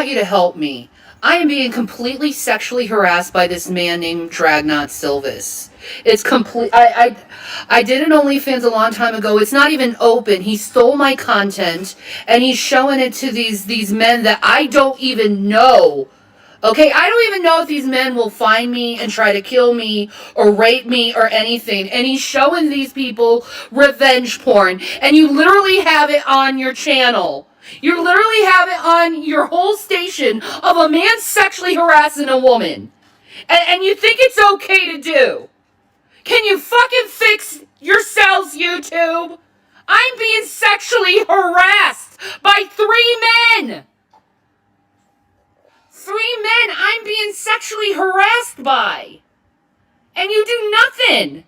want you to help me. I am being completely sexually harassed by this man named Dragnot Silvis. It's complete. I did an OnlyFans a long time ago. It's not even open. He stole my content and he's showing it to these men that I don't even know. Okay, I don't even know if these men will find me and try to kill me or rape me or anything. And he's showing these people revenge porn. And you literally have it on your channel. You literally have it on your whole station of a man sexually harassing a woman. And you think it's okay to do. Can you fucking fix yourselves, YouTube? I'm being sexually harassed by 3 men. 3 men I'm being sexually harassed by. And you do nothing.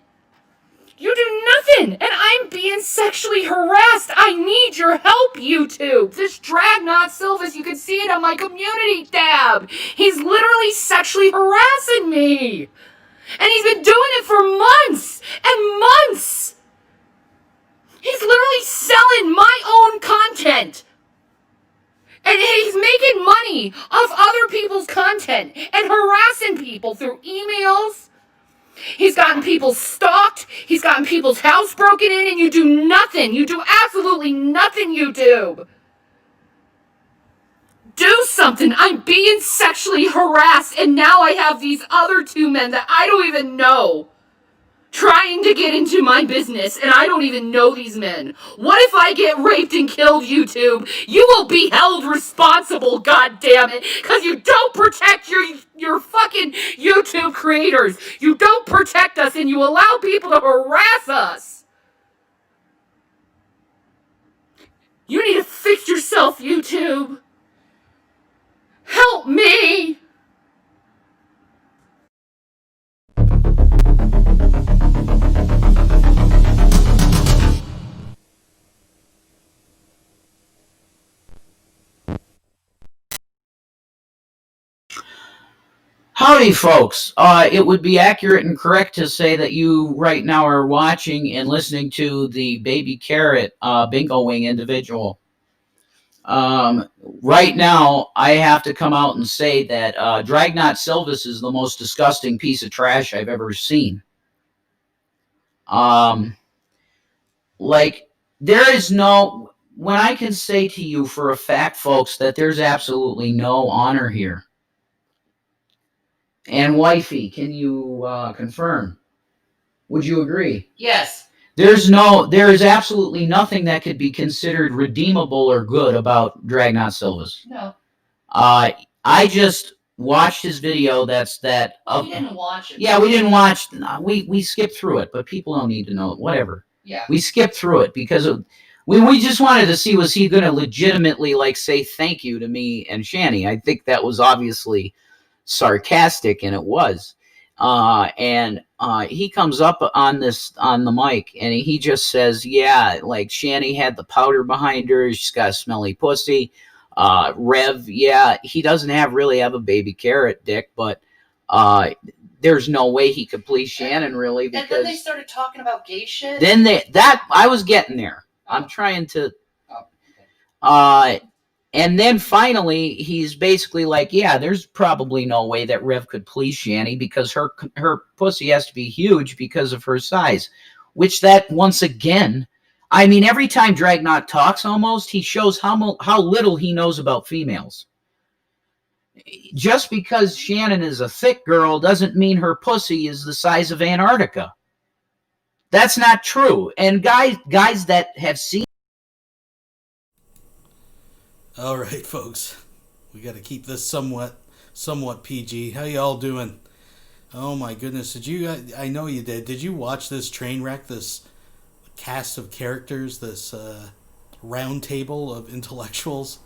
You do nothing. And I'm being sexually harassed. I need your help, YouTube. This Dragnot Silvis, you can see it on my community tab. He's literally sexually harassing me. And he's been doing it for months and months. He's literally selling my own content. And he's making money off other people's content and harassing people through emails. He's gotten people stalked. He's gotten people's house broken in, and you do nothing. You do absolutely nothing, YouTube. Do something. I'm being sexually harassed, and now I have these other 2 men that I don't even know trying to get into my business, and I don't even know these men. What if I get raped and killed, YouTube? You will be held responsible, goddammit, because you don't protect your fucking YouTube creators. You don't protect us, and you allow people to harass us. You need to fix yourself, YouTube. Help me! Howdy, folks. It would be accurate and correct to say that you right now are watching and listening to the Baby Carrot Bingo Wing individual. Right now, I have to come out and say that Dragnot Silvis is the most disgusting piece of trash I've ever seen. Like, there is no... When I can say to you for a fact, folks, that there's absolutely no honor here. And wifey, can you confirm? Would you agree? Yes. There is absolutely nothing that could be considered redeemable or good about Dragnot Silvis. No. I just watched his video. We didn't watch it. Yeah, we didn't watch. We skipped through it, but people don't need to know. Whatever. Yeah. We skipped through it because we just wanted to see, was he going to legitimately say thank you to me and Shani. I think that was obviously sarcastic, and it was. And he comes up on the mic and he just says, yeah, like Shani had the powder behind her, she's got a smelly pussy. Rev, yeah, he doesn't really have a baby carrot dick, but there's no way he could please Shannon, really, because and then they started talking about gay shit. I was getting there. I'm trying to and then finally, he's basically like, yeah, there's probably no way that Rev could please Shani because her pussy has to be huge because of her size. Which that, once again, I mean, every time Dragnot talks almost, he shows how little he knows about females. Just because Shannon is a thick girl doesn't mean her pussy is the size of Antarctica. That's not true. And guys that have seen... All right, folks, we got to keep this somewhat PG. How y'all doing? Oh my goodness, I know you did. Did you watch this train wreck, this cast of characters, this round table of intellectuals,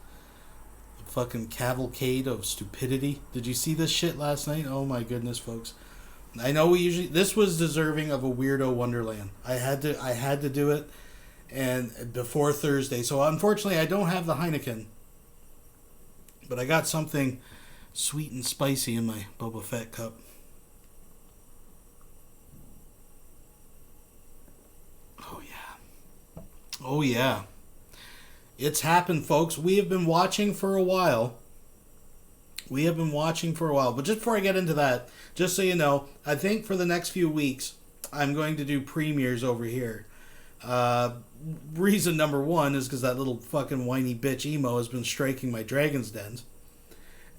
the fucking cavalcade of stupidity? Did you see this shit last night? Oh my goodness, folks. I know this was deserving of a Weirdo Wonderland. I had to do it, and before Thursday. So unfortunately, I don't have the Heineken. But I got something sweet and spicy in my Boba Fett cup. Oh, yeah. Oh, yeah. It's happened, folks. We have been watching for a while We have been watching for a while. But just before I get into that, just so you know, I think for the next few weeks, I'm going to do premieres over here. Reason number one is because that little fucking whiny bitch emo has been striking my Dragon's Dens.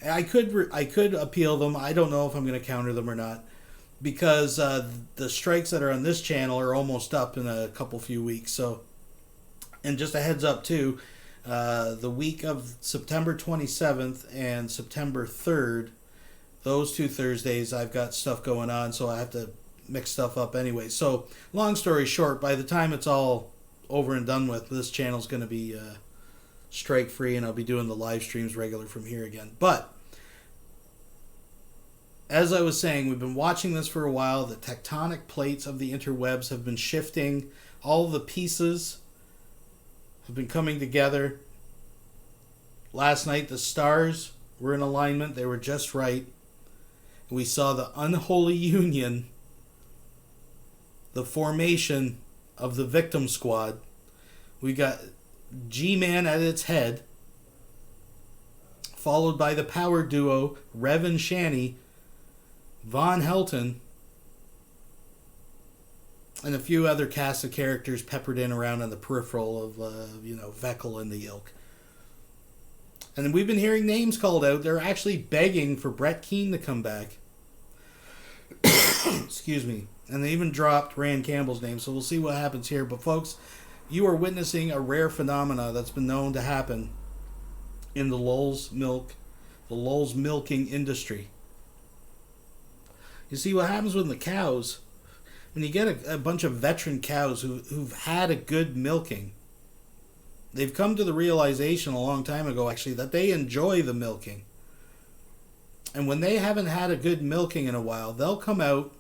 I could appeal them. I don't know if I'm going to counter them or not, because the strikes that are on this channel are almost up in a few weeks. So, and just a heads up too, the week of September 27th and September 3rd, those 2 Thursdays, I've got stuff going on, so I have to mix stuff up anyway. So, long story short, by the time it's all over and done with, this channel's going to be strike free, and I'll be doing the live streams regular from here again. But as I was saying, we've been watching this for a while. The tectonic plates of the interwebs have been shifting. All the pieces have been coming together. Last night, the stars were in alignment. They were just right. We saw the unholy union, the formation of the victim squad. We got G-Man at its head, followed by the power duo Rev and Shani, Von Helton, and a few other cast of characters peppered in around on the peripheral of, Veckel and the ilk. And we've been hearing names called out. They're actually begging for Brett Keane to come back. Excuse me. And they even dropped Rand Campbell's name, so we'll see what happens here. But folks, you are witnessing a rare phenomena that's been known to happen in the lulz milking industry. You see, what happens with the cows, when you get a bunch of veteran cows who've had a good milking, they've come to the realization a long time ago, actually, that they enjoy the milking. And when they haven't had a good milking in a while, they'll come out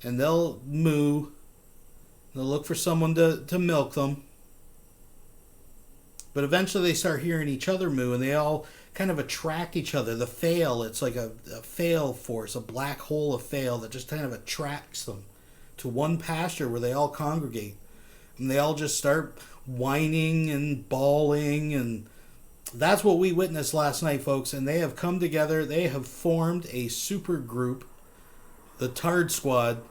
and they'll moo. They'll look for someone to milk them. But eventually they start hearing each other moo, and they all kind of attract each other. The fail, it's like a fail force, a black hole of fail that just kind of attracts them to one pasture where they all congregate. And they all just start whining and bawling, and that's what we witnessed last night, folks. And they have come together. They have formed a super group, the Tard Squad.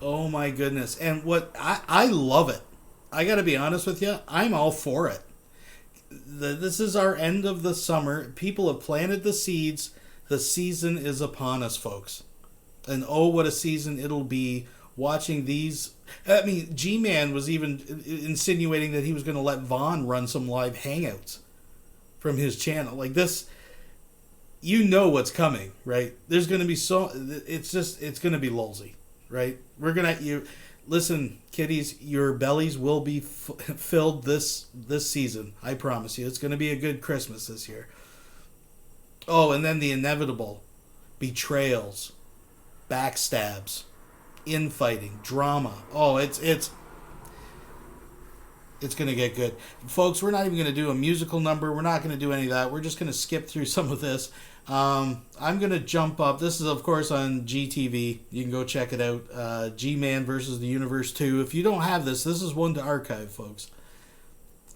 Oh my goodness. And what I love it. I got to be honest with you. I'm all for it. This is our end of the summer. People have planted the seeds. The season is upon us, folks. And oh, what a season it'll be watching these. I mean, G-Man was even insinuating that he was going to let Vaughn run some live hangouts from his channel. Like this, you know what's coming, right? There's going to be it's going to be lulzy, right? Listen, kiddies, your bellies will be filled this season. I promise you. It's going to be a good Christmas this year. Oh, and then the inevitable betrayals, backstabs, infighting, drama. Oh, it's going to get good. Folks, we're not even going to do a musical number. We're not going to do any of that. We're just going to skip through some of this. I'm going to jump up. This is, of course, on GTV. You can go check it out. G-Man versus the Universe 2. If you don't have this is one to archive, folks.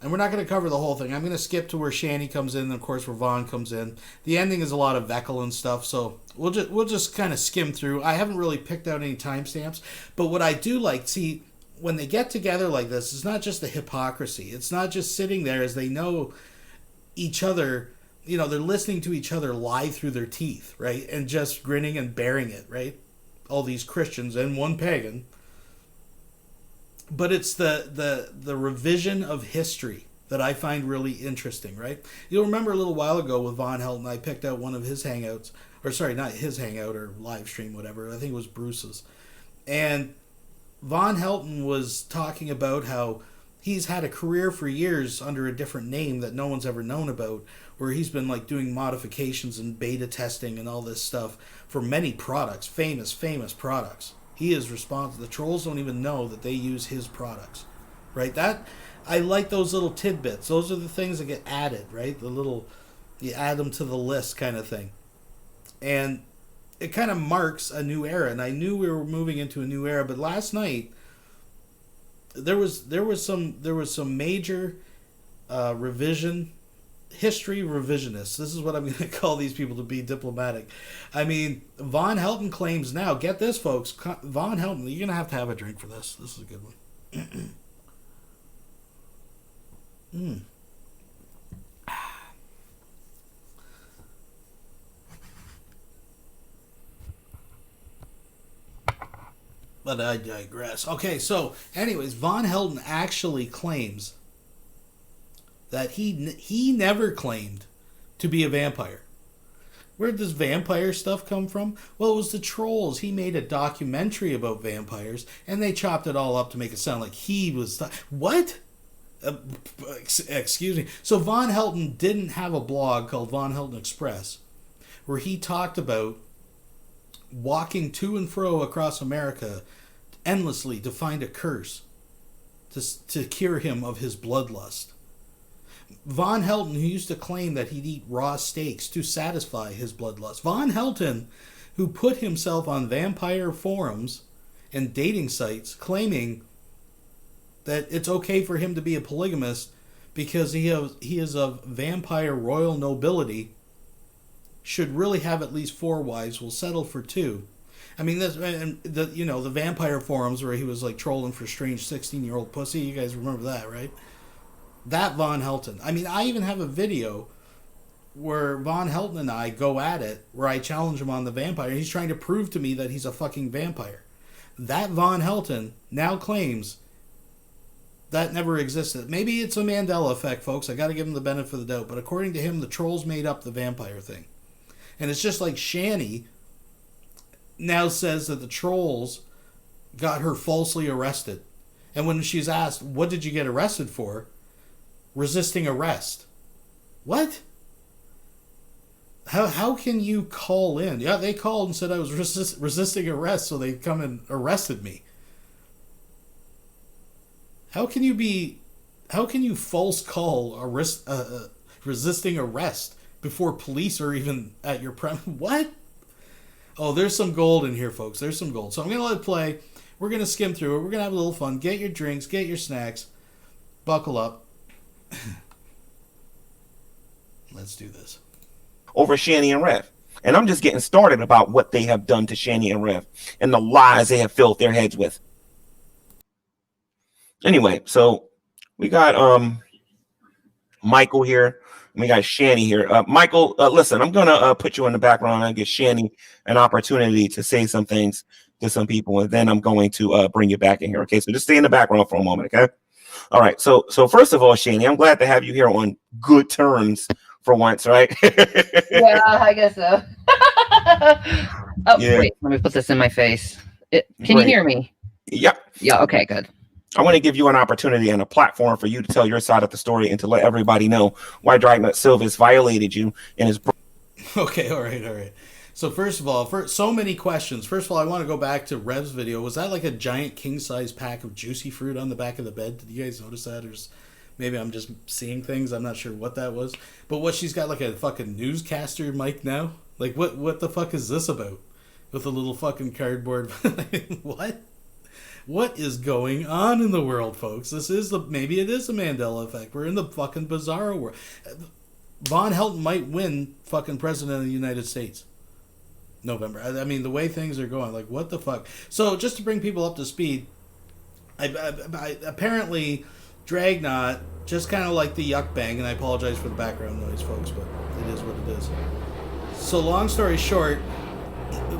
And we're not going to cover the whole thing. I'm going to skip to where Shani comes in, and, of course, where Vaughn comes in. The ending is a lot of Veckel and stuff, so we'll just kind of skim through. I haven't really picked out any timestamps, but what I do like, see, when they get together like this, it's not just the hypocrisy. It's not just sitting there as they know each other. You know, they're listening to each other lie through their teeth, right? And just grinning and bearing it, right? All these Christians and one pagan. But it's the revision of history that I find really interesting, right? You'll remember a little while ago with Von Helton, I picked out one of his hangouts. Or sorry, not his hangout or live stream, whatever. I think it was Bruce's. And Von Helton was talking about how he's had a career for years under a different name that no one's ever known about, where he's been like doing modifications and beta testing and all this stuff for many products, famous products. He is responsible. The trolls don't even know that they use his products, right? That I like those little tidbits. Those are the things that get added, right? You add them to the list kind of thing. And it kind of marks a new era, and I knew we were moving into a new era, but last night there was some major revision history revisionists. This is what I'm going to call these people to be diplomatic. I mean, Von Helton claims now, get this, folks, Von Helton, you're going to have a drink for this. This is a good one. But I digress. Okay, so anyways, Von Helton actually claims that he never claimed to be a vampire. Where did this vampire stuff come from? Well, it was the trolls. He made a documentary about vampires, and they chopped it all up to make it sound like he was... What? Excuse me. So Von Helton didn't have a blog called Von Helton Express, where he talked about walking to and fro across America endlessly to find a curse to cure him of his bloodlust. Von Helton, who used to claim that he'd eat raw steaks to satisfy his bloodlust. Von Helton, who put himself on vampire forums and dating sites claiming that it's okay for him to be a polygamist because he is of vampire royal nobility, should really have at least 4 wives, will settle for 2. I mean, the vampire forums where he was like trolling for strange 16-year-old pussy. You guys remember that, right? That Von Helton. I mean, I even have a video where Von Helton and I go at it, where I challenge him on the vampire. He's trying to prove to me that he's a fucking vampire. That Von Helton now claims that never existed. Maybe it's a Mandela effect, folks. I got to give him the benefit of the doubt. But according to him, the trolls made up the vampire thing. And it's just like Shani now says that the trolls got her falsely arrested. And when she's asked, what did you get arrested for? Resisting arrest. What? How can you call in? Yeah, they called and said I was resisting arrest, so they come and arrested me. How can you false call resisting arrest before police are even at your premise? What? Oh, there's some gold in here, folks. There's some gold. So I'm going to let it play. We're going to skim through it. We're going to have a little fun. Get your drinks. Get your snacks. Buckle up. Let's do this. Over Shani and Rev. And I'm just getting started about what they have done to Shani and Rev and the lies they have filled their heads with. Anyway, so we got Michael here. We got Shani here. Michael, listen, I'm going to put you in the background and give Shani an opportunity to say some things to some people, and then I'm going to bring you back in here. Okay, so just stay in the background for a moment, okay? All right, so first of all, Shani, I'm glad to have you here on good terms for once, right? Yeah, I guess so. Yeah. Wait, let me put this in my face. Can you Great. hear me? Yep. Yeah, okay, good. I want to give you an opportunity and a platform for you to tell your side of the story and to let everybody know why Dragnut Silvis violated you and his... Okay, all right. So first of all, for so many questions. First of all, I want to go back to Rev's video. Was that like a giant king-size pack of juicy fruit on the back of the bed? Did you guys notice that? Or maybe I'm just seeing things. I'm not sure what that was. But what, she's got like a fucking newscaster mic now? Like, what the fuck is this about? With a little fucking cardboard... What? What is going on in the world, folks? Maybe it is the Mandela effect. We're in the fucking bizarro world. Von Helton might win fucking president of the United States. November. I mean, the way things are going, like, what the fuck? So, just to bring people up to speed, apparently, Dragnut, just kind of like the yuck bang, and I apologize for the background noise, folks, but it is what it is. So, long story short,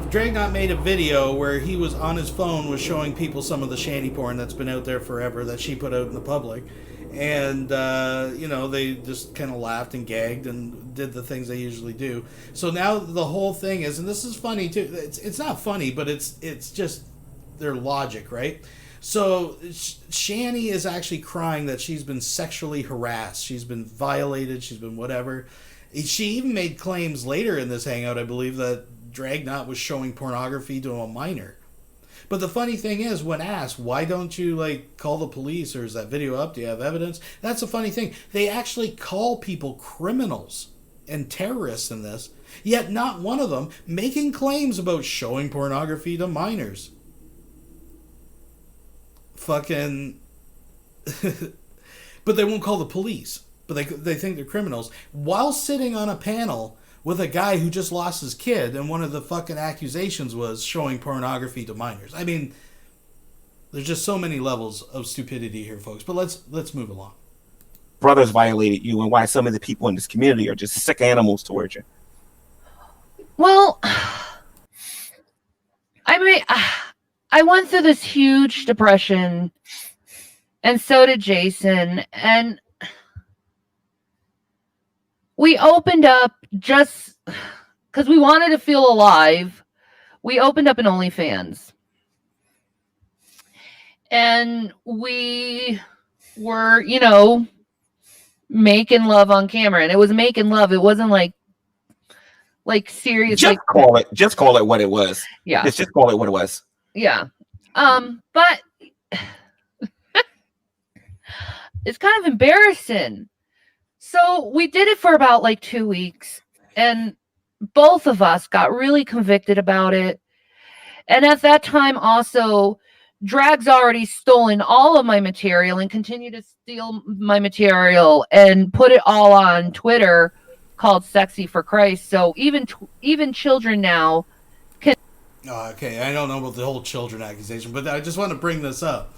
Dragnut made a video where he was on his phone, was showing people some of the shanty porn that's been out there forever that she put out in the public. And, they just kind of laughed and gagged and did the things they usually do. So now the whole thing is, and this is funny too, it's not funny, but it's just their logic, right? So Shani is actually crying that she's been sexually harassed. She's been violated. She's been whatever. She even made claims later in this hangout, I believe, that Dragnut was showing pornography to a minor. But the funny thing is, when asked, why don't you, call the police, or is that video up? Do you have evidence? That's the funny thing. They actually call people criminals and terrorists in this, yet not one of them making claims about showing pornography to minors. Fucking... But they won't call the police. but they think they're criminals while sitting on a panel with a guy who just lost his kid, and one of the fucking accusations was showing pornography to minors. I mean, there's just so many levels of stupidity here, folks. But let's move along. Brothers violated you, and why some of the people in this community are just sick animals towards you. Well, I mean, I went through this huge depression, and so did Jason, and we opened up just because we wanted to feel alive. We opened up an OnlyFans, and we were, you know, making love on camera, and it was making love. It wasn't like serious. Just call it what it was. Yeah. Just call it what it was. Yeah. But it's kind of embarrassing. So we did it for about like 2 weeks, and both of us got really convicted about it. And at that time also, Drag's already stolen all of my material and continued to steal my material and put it all on Twitter called Sexy for Christ. So even children now can... Okay, I don't know about the whole children accusation, but I just want to bring this up.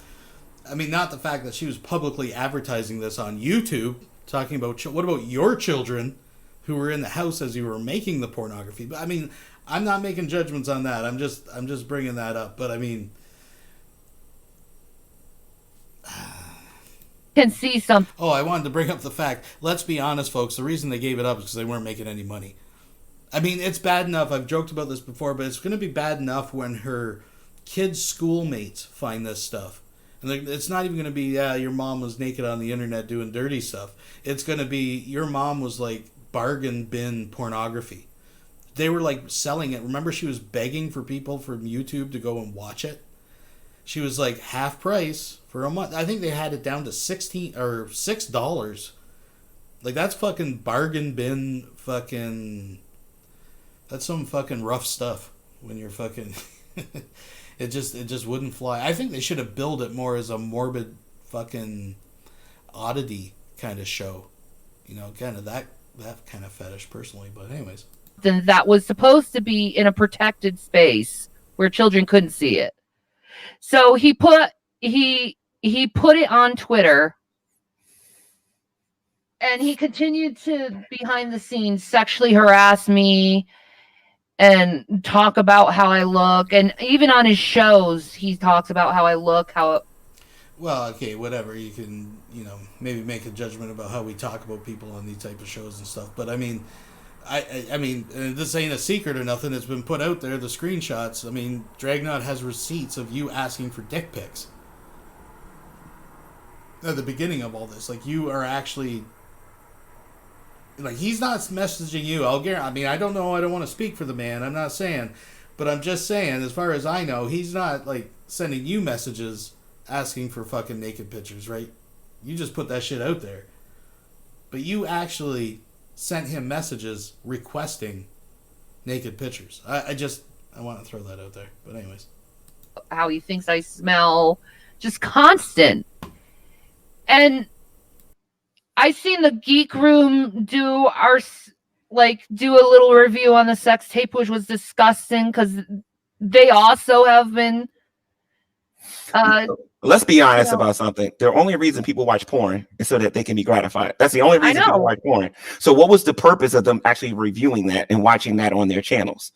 I mean, not the fact that she was publicly advertising this on YouTube, talking about what about your children who were in the house as you were making the pornography. But I mean, I'm not making judgments on that. I'm just bringing that up. But I mean, can see some... Oh, I wanted to bring up the fact. Let's be honest, folks. The reason they gave it up is because they weren't making any money. I mean, it's bad enough. I've joked about this before, but it's going to be bad enough when her kids' schoolmates find this stuff. And it's not even going to be, your mom was naked on the internet doing dirty stuff. It's going to be, your mom was like bargain bin pornography. They were like selling it. Remember, she was begging for people from YouTube to go and watch it. She was like half price for a month. I think they had it down to $6. Like, that's fucking bargain bin fucking... That's some fucking rough stuff when you're fucking... It just wouldn't fly. I think they should have billed it more as a morbid fucking oddity kind of show. You know, kind of that kind of fetish personally. But anyways. Then that was supposed to be in a protected space where children couldn't see it. So he put it on Twitter, and he continued to, behind the scenes, sexually harass me and talk about how I look. And even on his shows, he talks about how I look, Well, okay, whatever. You can, maybe make a judgment about how we talk about people on these type of shows and stuff. But I mean, I mean, this ain't a secret or nothing. It's been put out there, the screenshots. I mean, Dragnot has receipts of you asking for dick pics. At the beginning of all this, like, you are actually... Like, he's not messaging you. I mean, I don't know. I don't want to speak for the man. I'm not saying. But I'm just saying, as far as I know, he's not, like, sending you messages asking for fucking naked pictures, right? You just put that shit out there. But you actually sent him messages requesting naked pictures. I want to throw that out there. But anyways. how he thinks I smell, just constant. And I seen the Geek Room do a little review on the sex tape, which was disgusting because they also have been. Let's be honest about something. The only reason people watch porn is so that they can be gratified. That's the only reason people watch porn. So what was the purpose of them actually reviewing that and watching that on their channels?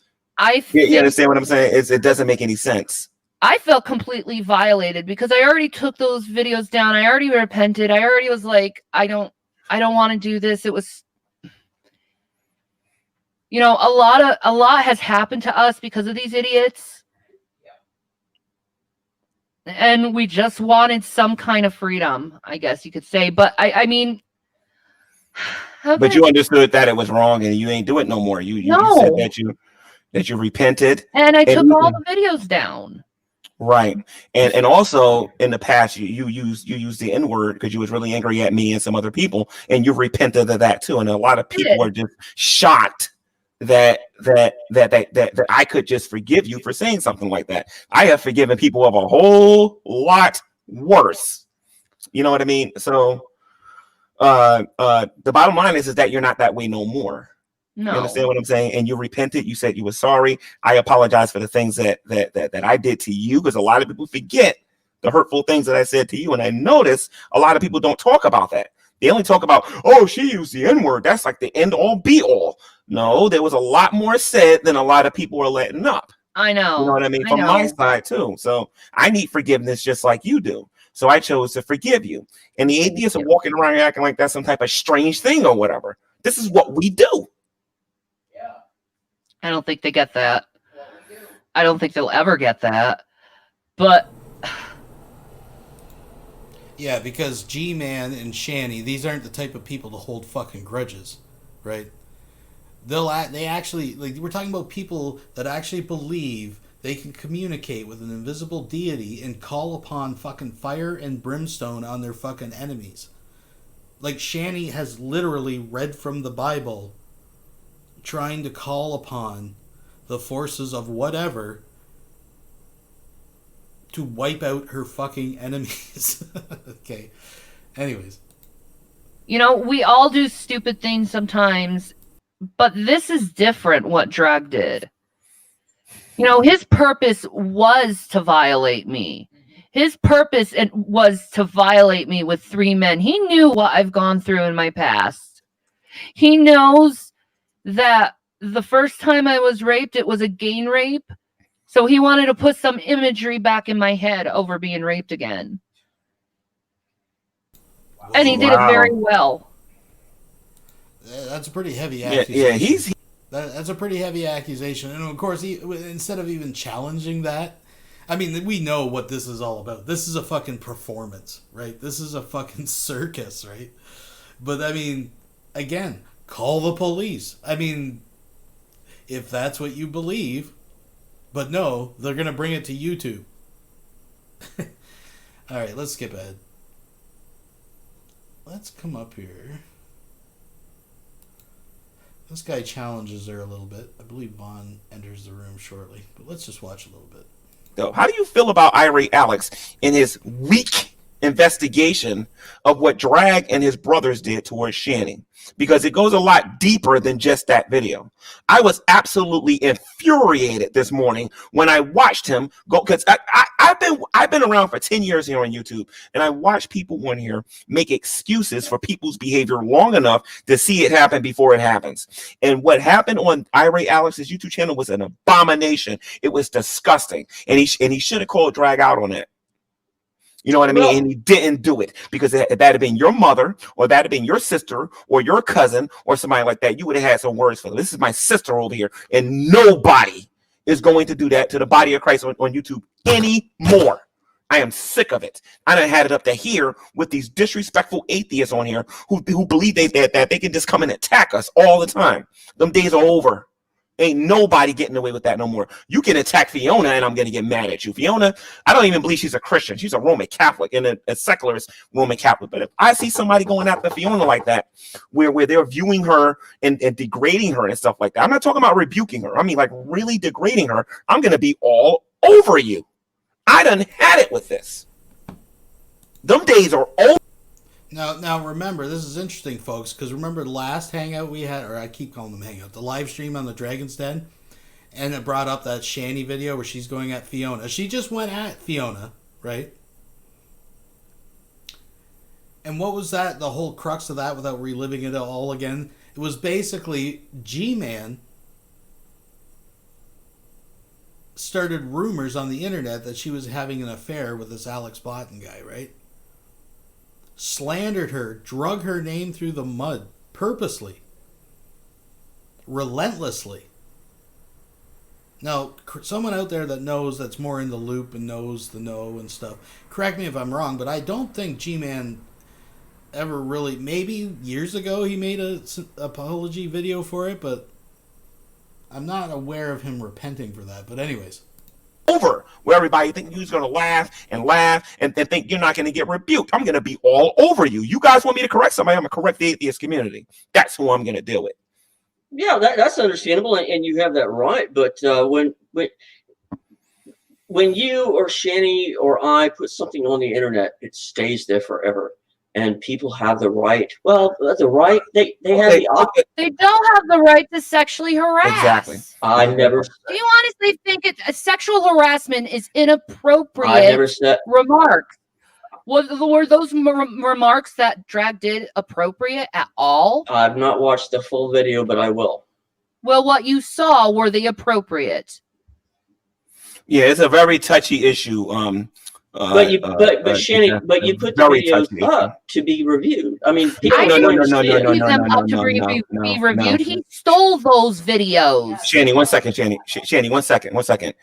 You understand what I'm saying? It doesn't make any sense. I felt completely violated because I already took those videos down. I already repented. I already was like, I don't want to do this. It was, a lot has happened to us because of these idiots. And we just wanted some kind of freedom, I guess you could say. But I mean, but you understood that it was wrong and you ain't do it no more. You said that you repented. And I took all the videos down. Right. And also in the past you used the N-word because you was really angry at me and some other people, and you repented of that too. And a lot of people are just shocked that I could just forgive you for saying something like that. I have forgiven people of a whole lot worse. You know what I mean? So the bottom line is that you're not that way no more. No. You understand what I'm saying? And you repented. You said you were sorry. I apologize for the things that I did to you, because a lot of people forget the hurtful things that I said to you. And I notice a lot of people don't talk about that. They only talk about, oh, she used the N-word. That's like the end all be all. No, there was a lot more said than a lot of people are letting up. I know. You know what I mean? From my side too. So I need forgiveness just like you do. So I chose to forgive you. And the atheists are walking around acting like that's some type of strange thing or whatever. This is what we do. I don't think they get that. I don't think they'll ever get that. But Yeah, because G-Man and Shanny, these aren't the type of people to hold fucking grudges, right? They actually, like, we're talking about people that actually believe they can communicate with an invisible deity and call upon fucking fire and brimstone on their fucking enemies. Like, Shanny has literally read from the Bible, trying to call upon the forces of whatever to wipe out her fucking enemies. Okay. Anyways. you know, we all do stupid things sometimes, but this is different what Drag did. You know, his purpose was to violate me. His purpose was to violate me with 3 men. He knew what I've gone through in my past. He knows that the first time I was raped, it was a gang rape. So he wanted to put some imagery back in my head over being raped again. And he did it very well. That's a pretty heavy accusation. Yeah, that's a pretty heavy accusation. And of course, instead of even challenging that, I mean, we know what this is all about. This is a fucking performance, right? This is a fucking circus, right? But I mean, again, call the police. I mean, if that's what you believe, but no, they're going to bring it to YouTube. All right, let's skip ahead. Let's come up here. This guy challenges her a little bit. I believe Vaughn enters the room shortly, but let's just watch a little bit. How do you feel about Irate Alex in his weak investigation of what Drag and his brothers did towards Shanny? Because it goes a lot deeper than just that video. I was absolutely infuriated this morning when I watched him go, because I've been around for 10 years here on YouTube, and I watch people on here make excuses for people's behavior long enough to see it happen before it happens. And what happened on Irate Alex's YouTube channel was an abomination. It was disgusting, and he should have called Drag out on it. You know what I mean? And he didn't do it, because if that had been your mother, or that had been your sister, or your cousin, or somebody like that, you would have had some words for them. This is my sister over here, and nobody is going to do that to the body of Christ on YouTube anymore. I am sick of it. I done had it up to here with these disrespectful atheists on here who believe that they can just come and attack us all the time. Them days are over. Ain't nobody getting away with that no more. You can attack Fiona and I'm going to get mad at you. Fiona, I don't even believe she's a Christian. She's a Roman Catholic and a secularist Roman Catholic. But if I see somebody going after Fiona like that, where they're viewing her and degrading her and stuff like that, I'm not talking about rebuking her. I mean, like, really degrading her. I'm going to be all over you. I done had it with this. Them days are over. Now remember, this is interesting, folks, because remember the last hangout we had, or I keep calling them hangout, the live stream on the Dragon's Den, and it brought up that Shanny video where she's going at Fiona. She just went at Fiona, right? And what was that, the whole crux of that, without reliving it all again? It was basically G-Man started rumors on the internet that she was having an affair with this Alex Botten guy, right? Slandered her, drug her name through the mud, purposely, relentlessly. Now, someone out there that knows, that's more in the loop and knows the know and stuff, correct me if I'm wrong, but I don't think G-Man ever really, maybe years ago he made a apology video for it, but I'm not aware of him repenting for that. But anyways. Over, where everybody think you're going to laugh and think you're not going to get rebuked. I'm going to be all over you. You guys want me to correct somebody, I'm going to correct the atheist community. That's who I'm going to deal with. Yeah, that's understandable, and you have that right. But when you or Shanny or I put something on the internet, it stays there forever. and people have the right. Well, the right. They have Okay, the. They don't have the right to sexually harass. Exactly. I never. Do you honestly think sexual harassment is inappropriate I never said. remarks? Were those remarks that Drag did appropriate at all? I've not watched the full video, but I will. Well, what you saw, were they appropriate? Yeah, it's a very touchy issue. But Shanny, but you put the videos up to be reviewed. I mean, people I don't didn't understand. leave them up to be reviewed. He stole those videos. Shanny, 1 second, Shanny, 1 second, 1 second.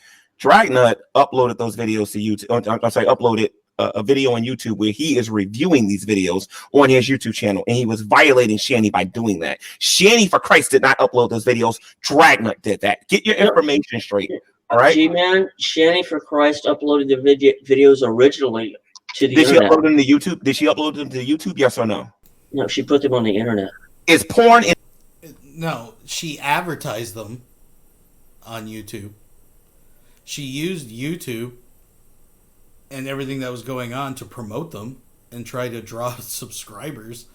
Dragnut uploaded those videos to YouTube. I'm sorry, uploaded a video on YouTube where he is reviewing these videos on his YouTube channel, and he was violating Shanny by doing that. Shanny, for Christ, did not upload those videos. Dragnut did that. Get your information straight. All right. G-Man, Shanny for Christ uploaded the videos originally to the internet. Did she upload them to YouTube? Did she upload them to YouTube? Yes or no? No, she put them on the internet. Is porn in? No, she advertised them on YouTube. She used YouTube and everything that was going on to promote them and try to draw subscribers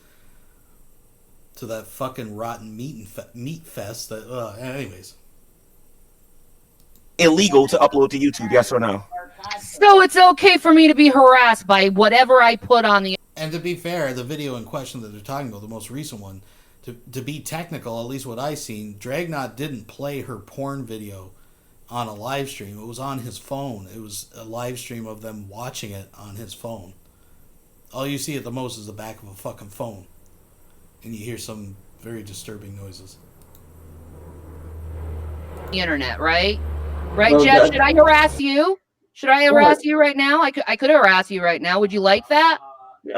to that fucking rotten meat fest. That, anyways. Illegal to upload to YouTube, yes or no? So it's okay for me to be harassed by whatever I put on the. And to be fair, the video in question that they're talking about, the most recent one, to be technical, at least what I seen, Dragnot didn't play her porn video on a live stream. It was on his phone. It was a live stream of them watching it on his phone. All you see at the most is the back of a fucking phone. And you hear some very disturbing noises. The internet, right? Right, Well, Jeff? Should I harass you? Should I harass you right now? I could harass you right now. Would you like that? You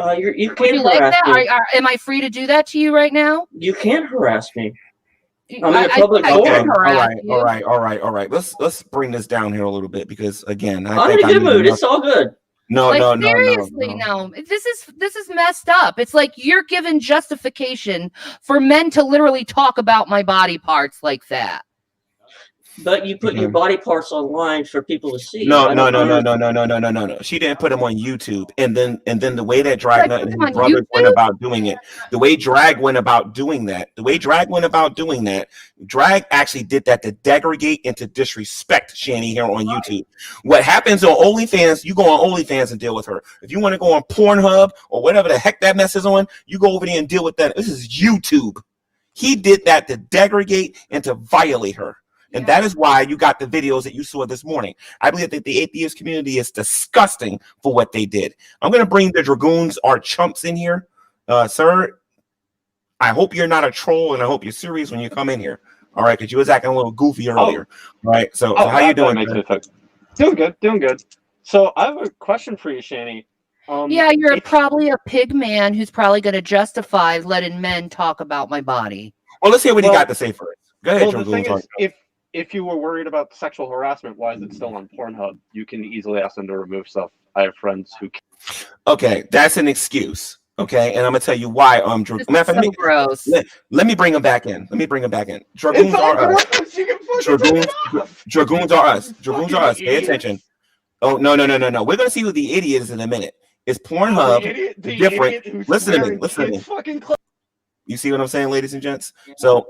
Would can't you like harass that? me. Am I free to do that to you right now? You can't harass me. I in a public can forum. harass you. All right. Let's bring this down here a little bit because again, I'm in a good mood. It's all good. No. Seriously, no. This is messed up. It's like you're given justification for men to literally talk about my body parts like that. But you put your body parts online for people to see. No. She didn't put them on YouTube, and then the way that Dragnut and his brothers went about doing it, Drag actually did that to degrade and to disrespect Shanny here on YouTube. What happens on OnlyFans, you go on OnlyFans and deal with her. If you want to go on Pornhub or whatever the heck that mess is on, you go over there and deal with that. This is YouTube. He did that to degrade and to violate her. And that is why you got the videos that you saw this morning. I believe that the atheist community is disgusting for what they did. I'm going to bring the Dragoons, our chumps, in here. Sir, I hope you're not a troll, and I hope you're serious when you come in here. All right, because you was acting a little goofy earlier. All right, so how you doing? Doing good. So I have a question for you, Shanny. You're probably a pig man who's probably going to justify letting men talk about my body. Well, let's hear what he got to say first. Go ahead, the thing is, if you were worried about sexual harassment, why is it still on Pornhub? You can easily ask them to remove stuff. I have friends who can. Okay, that's an excuse. Okay, and I'm gonna tell you why. Gross. Let me bring him back in. Dragoons are us. Dragoons are us. Dragoons are us. Pay attention. Oh no. We're gonna see who the idiot is in a minute. Is Pornhub different? Listen to me. You see what I'm saying, ladies and gents? So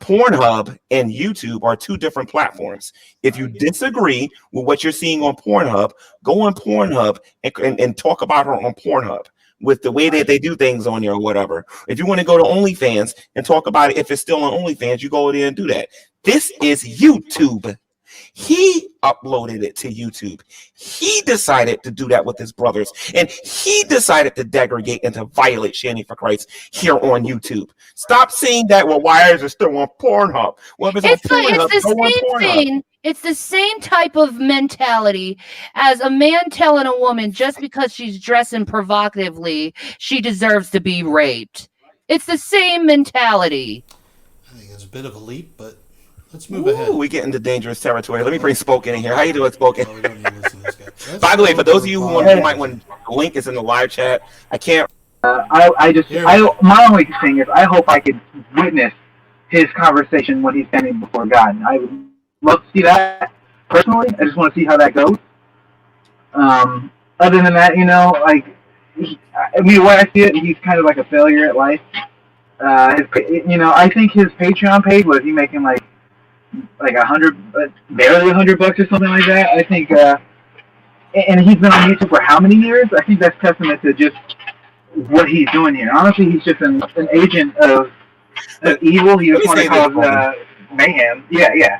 Pornhub and YouTube are two different platforms. If you disagree with what you're seeing on Pornhub, go on Pornhub and talk about her on Pornhub with the way that they do things on there or whatever. If you want to go to OnlyFans and talk about it, if it's still on OnlyFans, you go there and do that. This is YouTube. He uploaded it to YouTube. He decided to do that with his brothers, and he decided to degrade and to violate Shanny for Christ here on YouTube. Stop saying that. Well, wires are still on Pornhub. Well, if it's the same thing. It's the same type of mentality as a man telling a woman just because she's dressing provocatively, she deserves to be raped. It's the same mentality. I think it's a bit of a leap, but let's move ahead. We get into dangerous territory. Let me bring Spoken in here. How you doing, Spoken? Oh, we don't need to listen to this guy. By the way, for those of you who might want, the link is in the live chat. I can't. My only thing is, I hope I could witness his conversation when he's standing before God. I would love to see that personally. I just want to see how that goes. Other than that, I mean, when I see it, he's kind of like a failure at life. I think his Patreon page was he making like barely $100 or something like that. I think, and he's been on YouTube for how many years? I think that's testament to just what he's doing here. Honestly, he's just an agent of evil. He just want to cause mayhem. Yeah.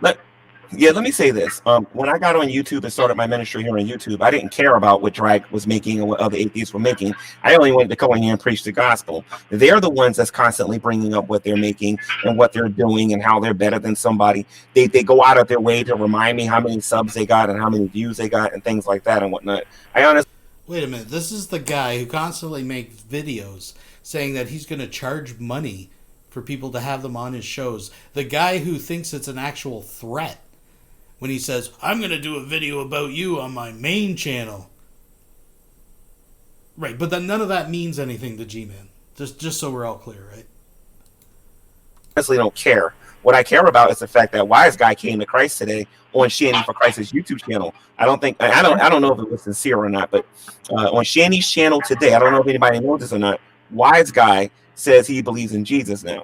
Let me say this. When I got on YouTube and started my ministry here on YouTube, I didn't care about what drag was making and what other atheists were making. I only wanted to come in here and preach the gospel. They're the ones that's constantly bringing up what they're making and what they're doing and how they're better than somebody. They go out of their way to remind me how many subs they got and how many views they got and things like that and whatnot. Wait a minute. This is the guy who constantly makes videos saying that he's going to charge money for people to have them on his shows. The guy who thinks it's an actual threat when he says, I'm going to do a video about you on my main channel. Right, but then none of that means anything to G-Man. Just so we're all clear, right? Honestly don't care. What I care about is the fact that Wise Guy came to Christ today on Shanny for Christ's YouTube channel. I don't know if it was sincere or not, but on Shanny's channel today, I don't know if anybody knows this or not, Wise Guy says he believes in Jesus now.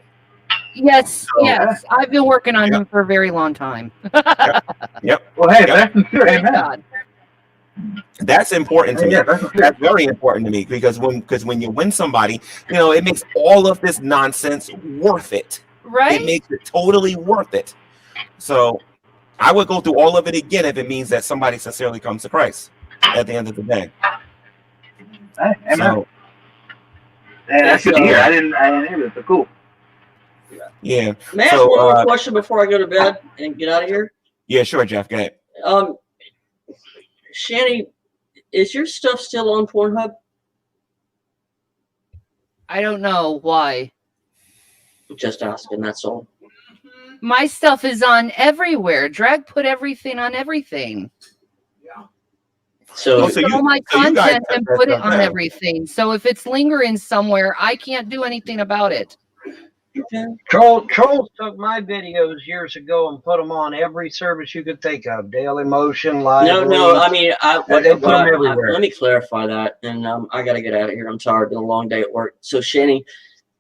Yes. I've been working on him for a very long time. Yep. Well, hey, that's sincere. Amen. That's important to me. That's very important to me because when you win somebody, it makes all of this nonsense worth it. Right. It makes it totally worth it. So I would go through all of it again if it means that somebody sincerely comes to Christ at the end of the day. Amen. So, that's good to hear. I didn't hear this. So cool. Yeah. May I ask one more question before I go to bed and get out of here? Yeah, sure, Jeff. Go ahead. Shanny, is your stuff still on Pornhub? I don't know why. Just asking, that's all. My stuff is on everywhere. Drag put everything on everything. So all my content and put it on everything. So if it's lingering somewhere, I can't do anything about it. Okay. Trolls took my videos years ago and put them on every service you could think of. Daily Motion, Live. No. I mean, everywhere. Let me clarify that, and I got to get out of here. I'm tired. It's been a long day at work. So, Shanny,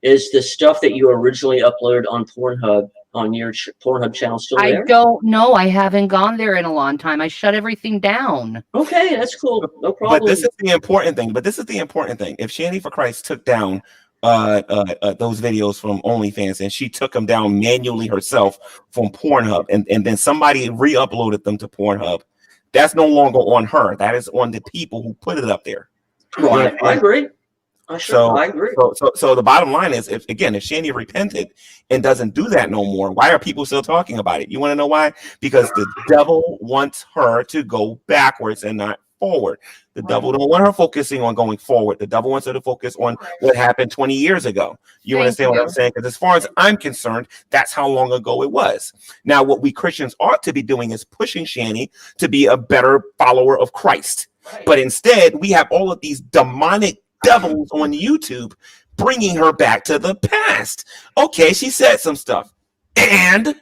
is the stuff that you originally uploaded on Pornhub on your Pornhub channel still there? I don't know. I haven't gone there in a long time. I shut everything down. Okay, that's cool. No problem. But this is the important thing. If Shanny for Christ took down those videos from OnlyFans and she took them down manually herself from Pornhub and then somebody re-uploaded them to Pornhub, that's no longer on her. That is on the people who put it up there. Well, I agree. I agree. So the bottom line is, if Shanny repented and doesn't do that no more, why are people still talking about it? You want to know why? Because the devil wants her to go backwards and not forward. The devil don't want her focusing on going forward. The devil wants her to focus on what happened 20 years ago. You understand what I'm saying? Because as far as I'm concerned, that's how long ago it was. Now, what we Christians ought to be doing is pushing Shanny to be a better follower of Christ. Right. But instead, we have all of these demonic devils on YouTube bringing her back to the past. Okay, she said some stuff. And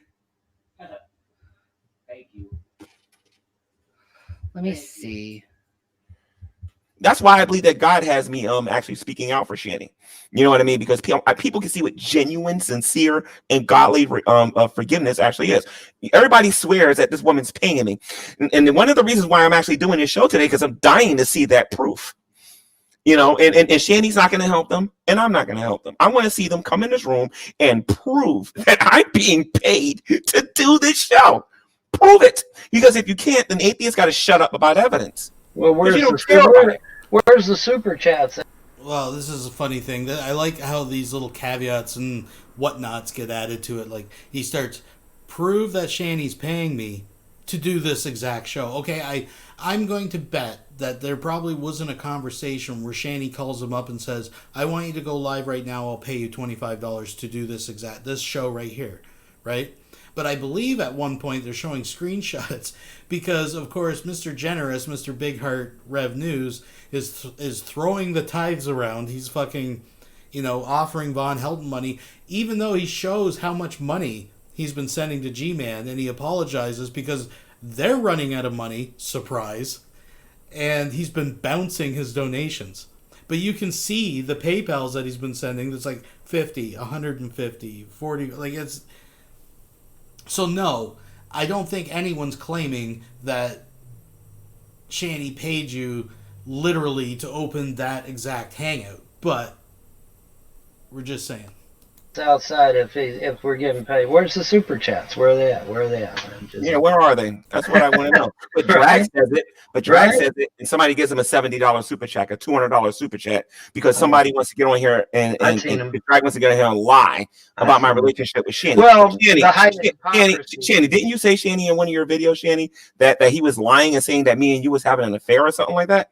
thank you. Let me see. That's why I believe that God has me actually speaking out for Shanny. You know what I mean? Because people can see what genuine, sincere, and godly forgiveness actually is. Everybody swears that this woman's paying me. And one of the reasons why I'm actually doing this show today, because I'm dying to see that proof. And Shanny's not going to help them, and I'm not going to help them. I want to see them come in this room and prove that I'm being paid to do this show. Prove it. Because if you can't, then atheists got to shut up about evidence. Well, where's the super chats? Well, this is a funny thing. I like how these little caveats and whatnots get added to it. Like, he starts, prove that Shanny's paying me to do this exact show. Okay, I'm going to bet that there probably wasn't a conversation where Shanny calls him up and says, I want you to go live right now. I'll pay you $25 to do this show right here, right? But I believe at one point they're showing screenshots because, of course, Mr. Generous, Mr. Big Heart Rev News is throwing the tithes around. He's fucking, offering Von Helton money, even though he shows how much money he's been sending to G-Man, and he apologizes because they're running out of money, surprise, and he's been bouncing his donations. But you can see the PayPals that he's been sending. That's like 50, 150, 40. Like it's. So no, I don't think anyone's claiming that Shani paid you literally to open that exact hangout. But we're just saying. Outside if we're getting paid. Where's the super chats? Where are they at? Yeah, where are they? That's what I want to know. But Drag says it. But Drag says it, and somebody gives him a $70 super chat, a $200 super chat, because somebody wants to get on here and Drag wants to get on here and lie about my relationship with Shani. Well, Shani, didn't you say, Shani, in one of your videos, Shani, that he was lying and saying that me and you was having an affair or something like that?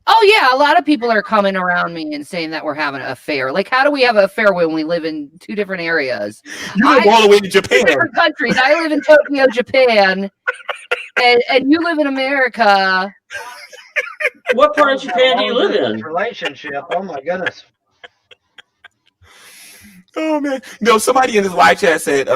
Oh yeah, a lot of people are coming around me and saying that we're having an affair. Like, how do we have an affair when we live in two different areas? You live all the way to Japan. Different countries. I live in Tokyo, Japan, and you live in America. What part of Japan do you live in? Relationship. Oh my goodness. Oh man, no! Somebody in this live chat said,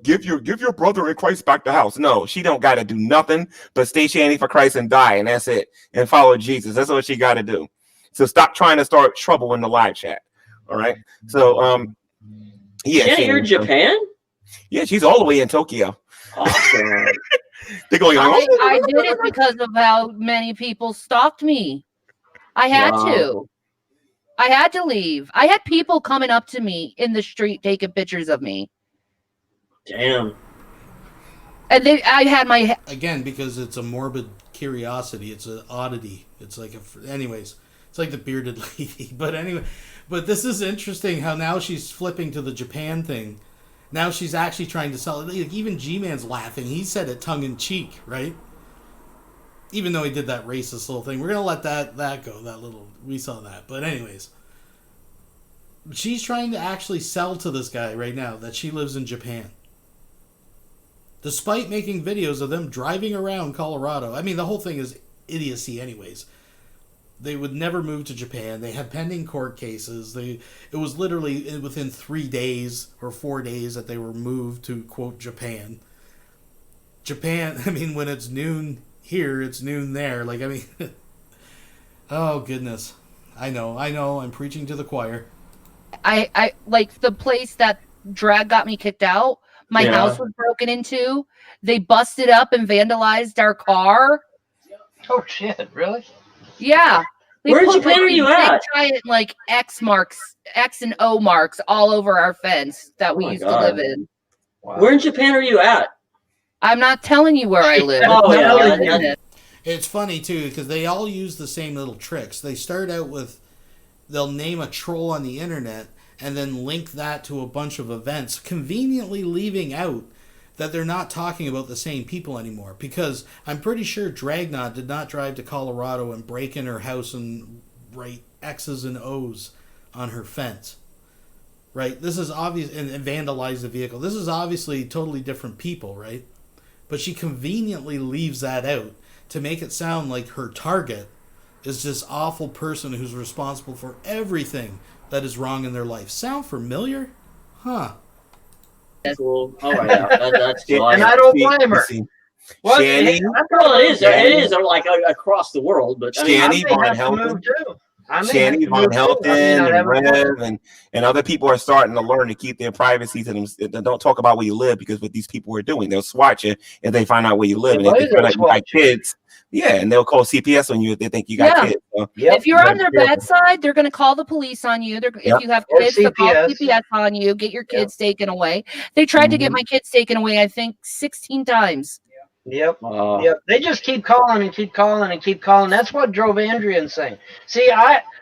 give your brother in Christ back the house. No, she don't got to do nothing but stay Shani for Christ and die, and that's it. And follow Jesus. That's what she got to do. So stop trying to start trouble in the live chat. All right. So yeah, Shani, you're in Japan? Yeah, she's all the way in Tokyo. Awesome. They're going. I did it because of how many people stalked me. I had to. I had to leave. I had people coming up to me in the street taking pictures of me. Damn. And I had my again, because it's a morbid curiosity. It's an oddity. It's like anyways. It's like the bearded lady. But anyway, but this is interesting how now she's flipping to the Japan thing. Now she's actually trying to sell it. Like, even G-Man's laughing. He said it tongue in cheek, right? Even though he did that racist little thing, we're gonna let that go. That little, we saw that. But anyways, she's trying to actually sell to this guy right now that she lives in Japan, despite making videos of them driving around Colorado. I mean, the whole thing is idiocy, anyways. They would never move to Japan. They had pending court cases. It was literally within 3 days or 4 days that they were moved to, quote, Japan. Japan, I mean, when it's noon here, it's noon there. Like, I mean, oh, goodness. I know, I'm preaching to the choir. I like the place that Drag got me kicked out. My house was broken into. They busted up and vandalized our car. Oh, shit, really? Yeah. Where in Japan are you at? Giant, like, X and O marks all over our fence that we used to live in. Wow. Where in Japan are you at? I'm not telling you where I live. Oh, yeah. It's funny, too, because they all use the same little tricks. They start out with, they'll name a troll on the internet and then link that to a bunch of events, conveniently leaving out that they're not talking about the same people anymore. Because I'm pretty sure Dragnot did not drive to Colorado and break in her house and write X's and O's on her fence. Right? This is obvious, and vandalize the vehicle. This is obviously totally different people, right? But she conveniently leaves that out to make it sound like her target is this awful person who's responsible for everything that is wrong in their life. Sound familiar? Huh. Cool. Oh, yeah. That's cool. And I don't blame her. Well, that's all it is. It is like across the world. But Shani Von Helton, Shani Von Helton, and Rev, and other people are starting to learn to keep their privacy to them. Don't talk about where you live, because what these people are doing, they'll swatch you if they find out where you live, and if they find out you got kids. Yeah, and they'll call CPS on you if they think you got kids. So, if you're on their bad side, they're going to call the police on you. If you have kids, they'll call CPS on you, get your kids taken away. They tried to get my kids taken away, I think, 16 times. Yep. They just keep calling and keep calling and keep calling. That's what drove Andrea insane. See,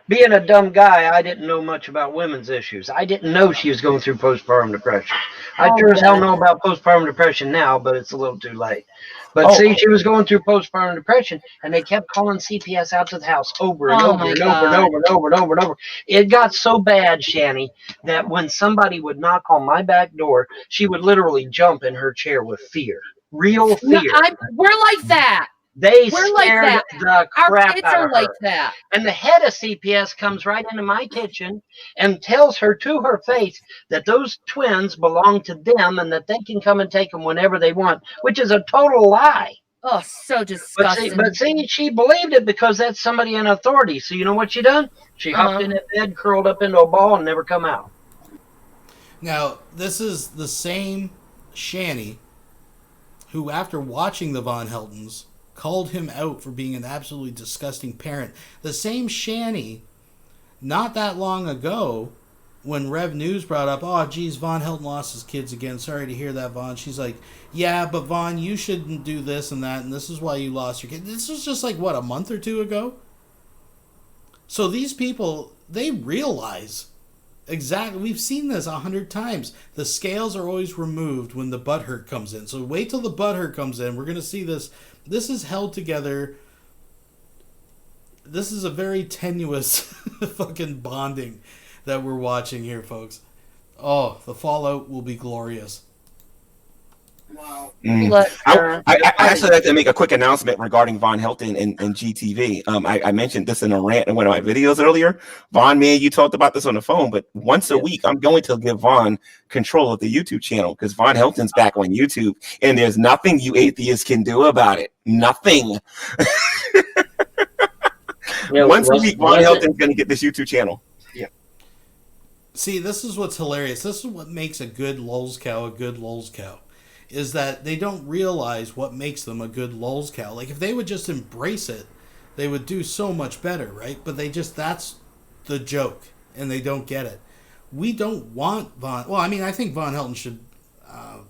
being a dumb guy, I didn't know much about women's issues. I didn't know she was going through postpartum depression. I sure as hell know about postpartum depression now, but it's a little too late. But see, she was going through postpartum depression, and they kept calling CPS out to the house over and over and over and over and over and over and over. It got so bad, Shani, that when somebody would knock on my back door, she would literally jump in her chair with fear. Real fear. We're like that. We're scared the crap Our kids out are of like her. that. And the head of CPS comes right into my kitchen and tells her to her face that those twins belong to them and that they can come and take them whenever they want, which is a total lie. Oh, so disgusting. But see, she believed it because that's somebody in authority. So you know what she done? She hopped in that bed, curled up into a ball, and never come out. Now, this is the same Shanny who, after watching the Von Heltons, called him out for being an absolutely disgusting parent. The same Shanny, not that long ago, when Rev News brought up, oh, geez, Von Helton lost his kids again. Sorry to hear that, Von. She's like, yeah, but Von, you shouldn't do this and that, and this is why you lost your kid. This was just like, what, a month or two ago? So these people, they realize exactly. We've seen this 100 times. The scales are always removed when the butthurt comes in. So wait till the butthurt comes in. We're going to see this. This is held together. This is a very tenuous fucking bonding that we're watching here, folks. Oh, the fallout will be glorious. Wow. I actually like to make a quick announcement regarding Von Helton and GTV. I mentioned this in a rant in one of my videos earlier. Von, man, you talked about this on the phone, but once a week, I'm going to give Von control of the YouTube channel because Von Helton's back on YouTube, and there's nothing you atheists can do about it. Nothing. Once a week, Von Helton's going to get this YouTube channel. See, this is what's hilarious. This is what makes a good lulz cow a good lulz cow. Is that they don't realize what makes them a good lulz cow. Like, if they would just embrace it, they would do so much better, right? But they just, that's the joke, and they don't get it. We don't want Von... Well, I mean, I think Von Helton should... I'm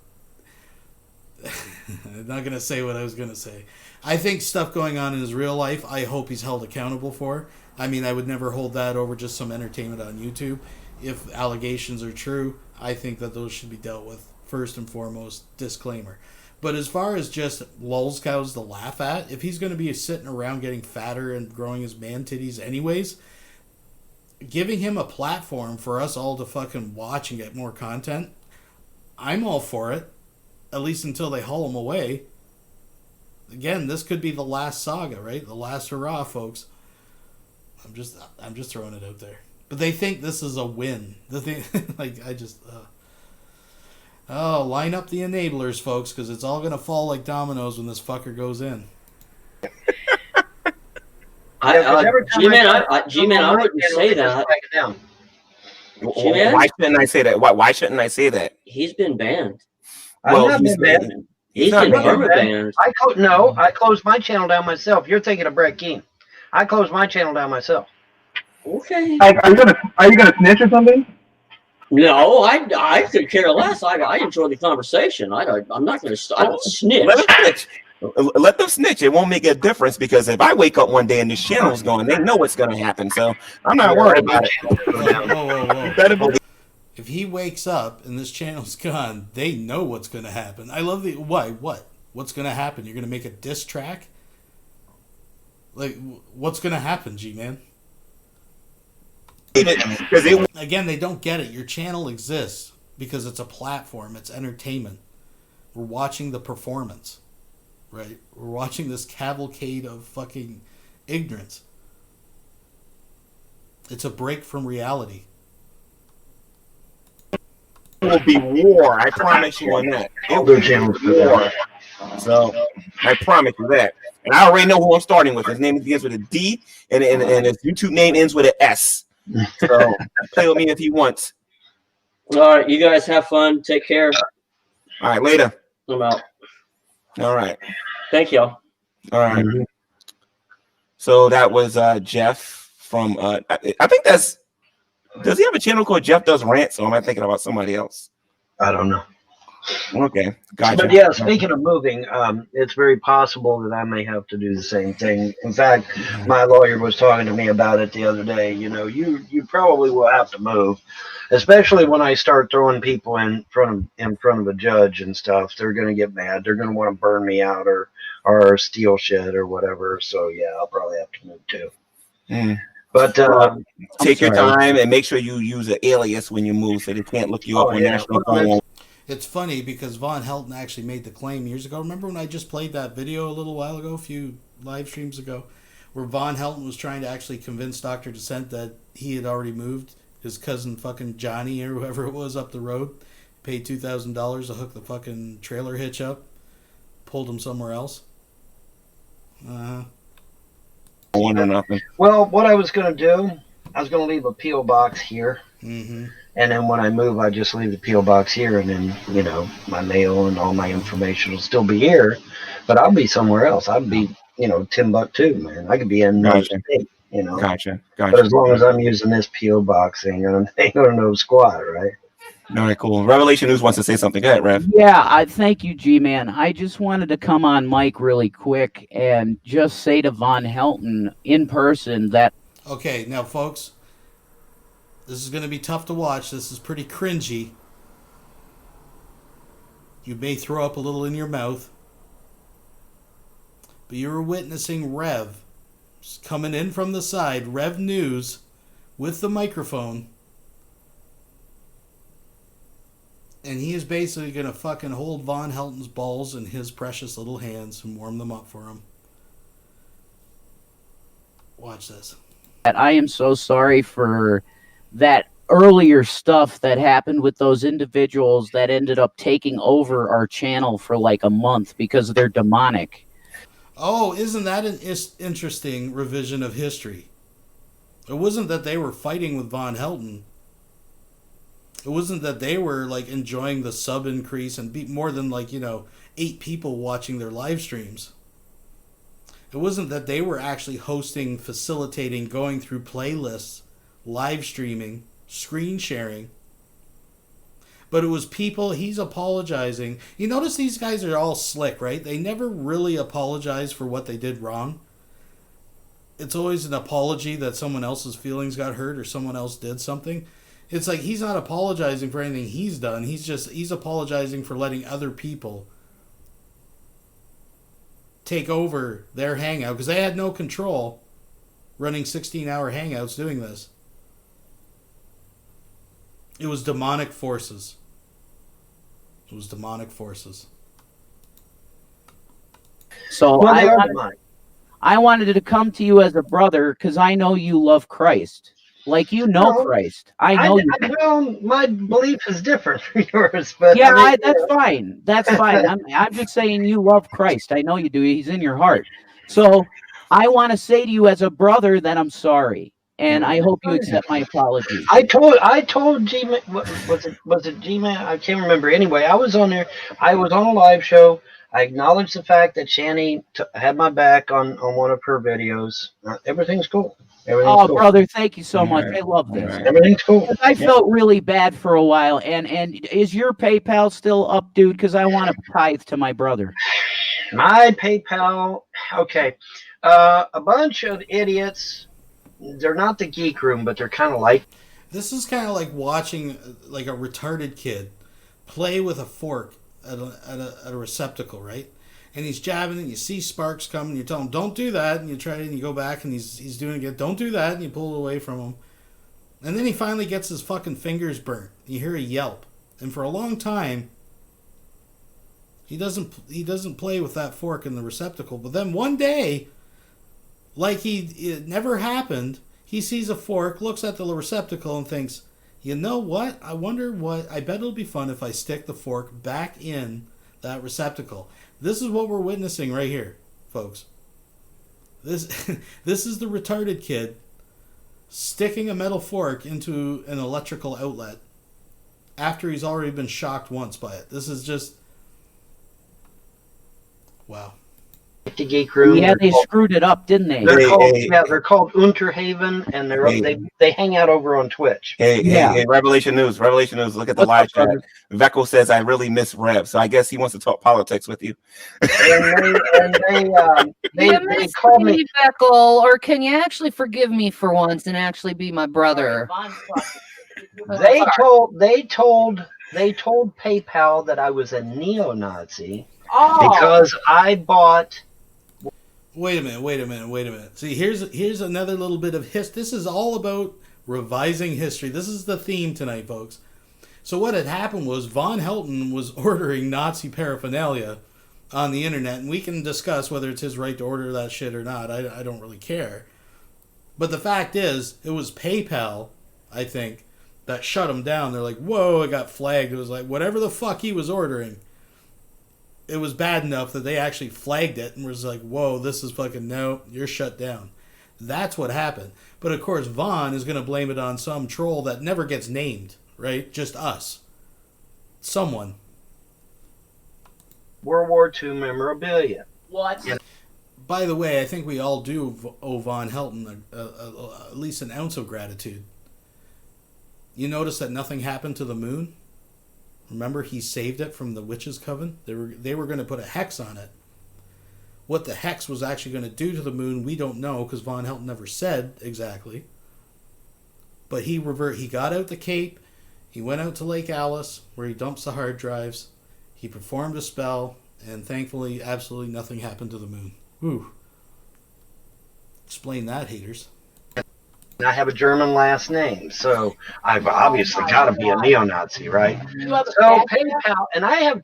not going to say what I was going to say. I think stuff going on in his real life, I hope he's held accountable for. I mean, I would never hold that over just some entertainment on YouTube. If allegations are true, I think that those should be dealt with. First and foremost, disclaimer. But as far as just lulz cows to laugh at, if he's going to be sitting around getting fatter and growing his man titties anyways, giving him a platform for us all to fucking watch and get more content, I'm all for it. At least until they haul him away. Again, this could be the last saga, right? The last hurrah, folks. I'm just throwing it out there. But they think this is a win. The thing, like, line up the enablers, folks, because it's all going to fall like dominoes when this fucker goes in. G-Man, I wouldn't say that. Why shouldn't I say that? Why shouldn't I say that? He's been banned. Well, I've been banned. He's been banned. I closed my channel down myself. You're thinking of Brett Keane. I closed my channel down myself. Okay. Are you gonna snitch or something? No, I could care less. I enjoy the conversation. I'm not going to. I don't snitch. Let them snitch. Let them snitch. It won't make a difference because if I wake up one day and this channel's going, they know what's going to happen. So I'm not worried about it. Whoa. If he wakes up and this channel's gone, they know what's going to happen. I love the why. What? What's going to happen? You're going to make a diss track? Like, what's going to happen, G-Man? Again, they don't get it. Your channel exists because it's a platform. It's entertainment. We're watching the performance, right? We're watching this cavalcade of fucking ignorance. It's a break from reality. It will be war. I promise you on that. It will be war. So I promise you that. And I already know who I'm starting with. His name begins with a D, and his YouTube name ends with an S. So play with me if you want. All right, you guys have fun. Take care. All right, later. I'm out. All right. Thank y'all. All right. So that was Jeff from. I think that's. Does he have a channel called Jeff Does Rants? Or am I thinking about somebody else? I don't know. Okay, gotcha. But yeah, speaking of moving, it's very possible that I may have to do the same thing. In fact, my lawyer was talking to me about it the other day. You know, you probably will have to move, especially when I start throwing people in front of a judge and stuff. They're going to get mad. They're going to want to burn me out or steal shit or whatever. So yeah, I'll probably have to move too. But take your time and make sure you use an alias when you move, so they can't look you up on national phone. It's funny because Von Helton actually made the claim years ago. Remember when I just played that video a little while ago, a few live streams ago, where Von Helton was trying to actually convince Dr. Dissent that he had already moved his cousin fucking Johnny or whoever it was up the road, paid $2,000 to hook the fucking trailer hitch up, pulled him somewhere else. One or nothing. Well, what I was going to do, I was going to leave a P.O. box here. Mm-hmm. And then when I move, I just leave the P.O. box here. And then, you know, my mail and all my information will still be here. But I'll be somewhere else. I'd be, you know, Timbuktu, man. I could be in another state, you know. Gotcha. But as long as I'm using this P.O. box, they ain't gonna know squat, right? All right, cool. Revelation News wants to say something. Go ahead, Rev. Yeah, thank you, G-Man. I just wanted to come on mic really quick and just say to Von Helton in person that... Okay, now, folks, this is going to be tough to watch. This is pretty cringy. You may throw up a little in your mouth. But you were witnessing Rev coming in from the side, Rev News, with the microphone. And he is basically going to fucking hold Von Helton's balls in his precious little hands and warm them up for him. Watch this. I am so sorry for that earlier stuff that happened with those individuals that ended up taking over our channel for like a month because they're demonic. Oh, isn't that an interesting revision of history? It wasn't that they were fighting with Von Helton. It wasn't that they were like enjoying the sub increase and be more than 8 people watching their live streams. It wasn't that they were actually hosting, facilitating, going through playlists, live streaming, screen sharing. But it was people, he's apologizing. You notice these guys are all slick, right? They never really apologize for what they did wrong. It's always an apology that someone else's feelings got hurt or someone else did something. It's like he's not apologizing for anything he's done. He's apologizing for letting other people take over their hangout because they had no control running 16-hour hangouts doing this. It was demonic forces. It was demonic forces. So I wanted to come to you as a brother because I know you love Christ. Like, you know, Christ. I know. Well, my belief is different from yours, but yeah, that's fine. That's fine. I'm just saying you love Christ. I know you do. He's in your heart. So I want to say to you as a brother that I'm sorry, and I hope you accept my apology. I told G-Man, was it G-Man? I can't remember. Anyway, I was on there. I was on a live show. I acknowledged the fact that Shani had my back on one of her videos. Everything's cool. Oh, cool. Brother, thank you so much. I love this. Everything's cool. I felt really bad for a while. And is your PayPal still up, dude? Because I want to tithe to my brother. My PayPal, okay. A bunch of idiots. They're not the geek room, but they're kind of like. This is kind of like watching like a retarded kid play with a fork at a receptacle, right? And he's jabbing it, and you see sparks coming, and you tell him, don't do that, and you try it, and you go back, and he's doing it again, don't do that, and you pull it away from him. And then he finally gets his fucking fingers burnt. You hear a yelp. And for a long time, he doesn't play with that fork in the receptacle. But then one day, like it never happened, he sees a fork, looks at the receptacle, and thinks, you know what? I bet it'll be fun if I stick the fork back in that receptacle. This is what we're witnessing right here, folks. This is the retarded kid sticking a metal fork into an electrical outlet after he's already been shocked once by it. This is just... wow. The geek room. Yeah, they screwed it up, didn't they? They're called Unterhaven, and they hang out over on Twitch. Hey, Revelation News. Look at the live chat. Veckel says, I really miss Rev. So I guess he wants to talk politics with you. They call me Veckel, or can you actually forgive me for once and actually be my brother? They told PayPal that I was a neo-Nazi because I bought. Wait a minute. See, here's another little bit of history. This is all about revising history. This is the theme tonight, folks. So what had happened was Von Helton was ordering Nazi paraphernalia on the internet, and we can discuss whether it's his right to order that shit or not. I don't really care. But the fact is, it was PayPal, I think, that shut him down. They're like, whoa, it got flagged. It was like, whatever the fuck he was ordering, it was bad enough that they actually flagged it and was like, whoa, this is fucking, no, you're shut down. That's what happened. But of course, Vaughn is going to blame it on some troll that never gets named, right? Just us. Someone. World War II memorabilia. What? By the way, I think we all do owe Von Helton at least an ounce of gratitude. You notice that nothing happened to the moon? Remember, he saved it from the witch's coven? They were going to put a hex on it. What the hex was actually going to do to the moon, we don't know, because Von Helton never said exactly. But he got out the Cape, he went out to Lake Alice, where he dumps the hard drives, he performed a spell, and thankfully, absolutely nothing happened to the moon. Whew. Explain that, haters. And I have a German last name, so I've obviously got to be a neo-Nazi, right? So PayPal, and I have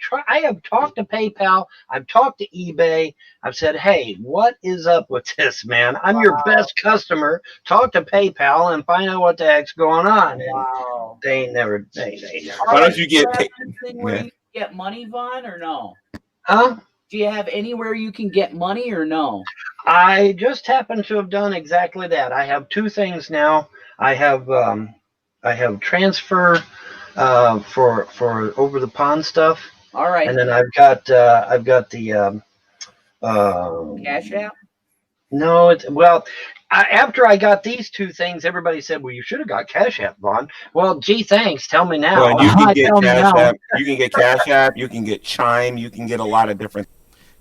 talked to PayPal, I've talked to eBay, I've said, hey, what is up with this, man? I'm your best customer. Talk to PayPal and find out what the heck's going on. And they never. Why don't you get paid? Where you get money, Vaughn, or no? Huh? Do you have anywhere you can get money or no? I just happen to have done exactly that. I have two things now. I have transfer for over the pond stuff. All right. And then I've got the Cash App? No, after I got these two things, everybody said, well, you should have got Cash App, Vaughn. Well, gee, thanks. Tell me now. Well, you can get Cash App. You can get Cash App. You can get Chime. You can get a lot of different.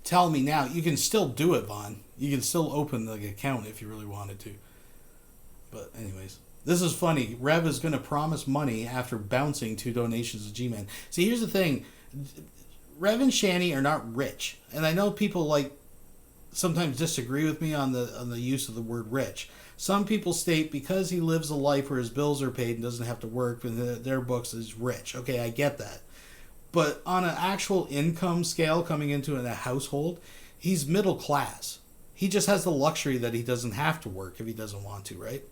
Tell me now. You can still do it, Vaughn. You can still open the account if you really wanted to. But anyways, this is funny. Rev is going to promise money after bouncing 2 donations to G-Man. See, here's the thing. Rev and Shani are not rich. And I know people sometimes disagree with me on the use of the word rich. Some people state because he lives a life where his bills are paid and doesn't have to work, in their books is rich. Okay, I get that. But on an actual income scale coming into a household, he's middle class. He just has the luxury that he doesn't have to work if he doesn't want to, right?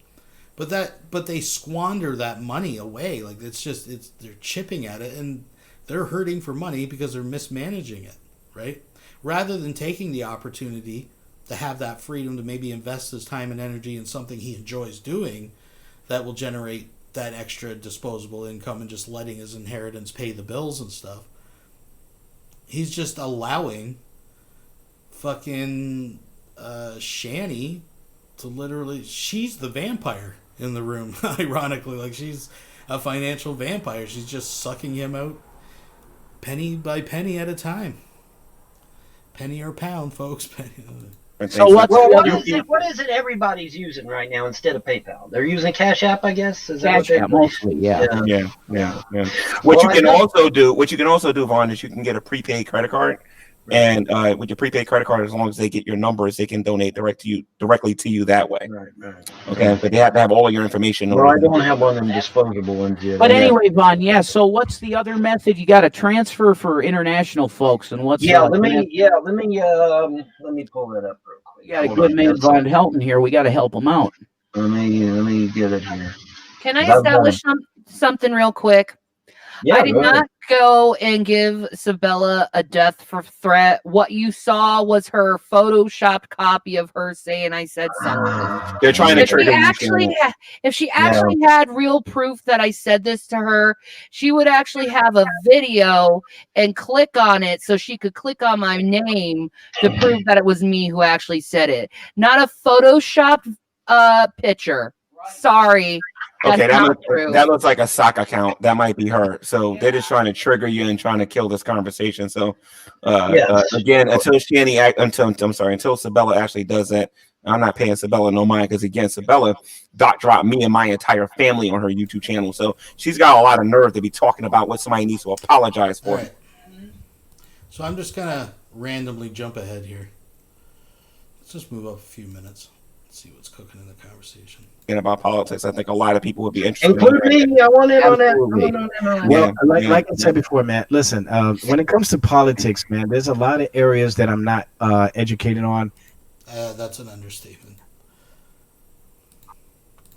But they squander that money away. They're chipping at it and they're hurting for money because they're mismanaging it, right? Rather than taking the opportunity to have that freedom to maybe invest his time and energy in something he enjoys doing that will generate that extra disposable income and just letting his inheritance pay the bills and stuff. He's just allowing fucking Shani to literally, she's the vampire in the room, ironically. She's a financial vampire. She's just sucking him out penny by penny at a time. Penny or pound, folks. So what is it everybody's using right now instead of PayPal? They're using Cash App, I guess. Is that Cash App mostly, yeah. What you can also do, Vaughn, is you can get a prepaid credit card. And with your prepaid credit card, as long as they get your numbers, they can donate directly to you that way. Right. Okay, but they have to have all your information. Well, I don't have one of them disposable ones yet. But anyway, Vaughn, so what's the other method? You got a transfer for international folks, and what's let me pull that up real quick. We got a good man, Von Helton here. We got to help him out. Let me get it here. Can I establish something real quick? Yeah, I did not go and give Sabella a death threat. What you saw was her photoshopped copy of her saying I said something. They're trying to trigger if she actually had real proof that I said this to her, she would actually have a video and click on it so she could click on my name to prove that it was me who actually said it. Not a photoshopped picture. Sorry. Okay, that looks like a sock account. That might be her. So they're just trying to trigger you and trying to kill this conversation. So again, until Sabella actually does that, I'm not paying Sabella no mind because again, Sabella dropped me and my entire family on her YouTube channel. So she's got a lot of nerve to be talking about what somebody needs to apologize for. Right. So I'm just gonna randomly jump ahead here. Let's just move up a few minutes. See what's cooking in the conversation. And about politics, I think a lot of people would be interested. Include me. I want in on that. Well, like I said before, Matt. Listen, when it comes to politics, man, there's a lot of areas that I'm not educated on. That's an understatement.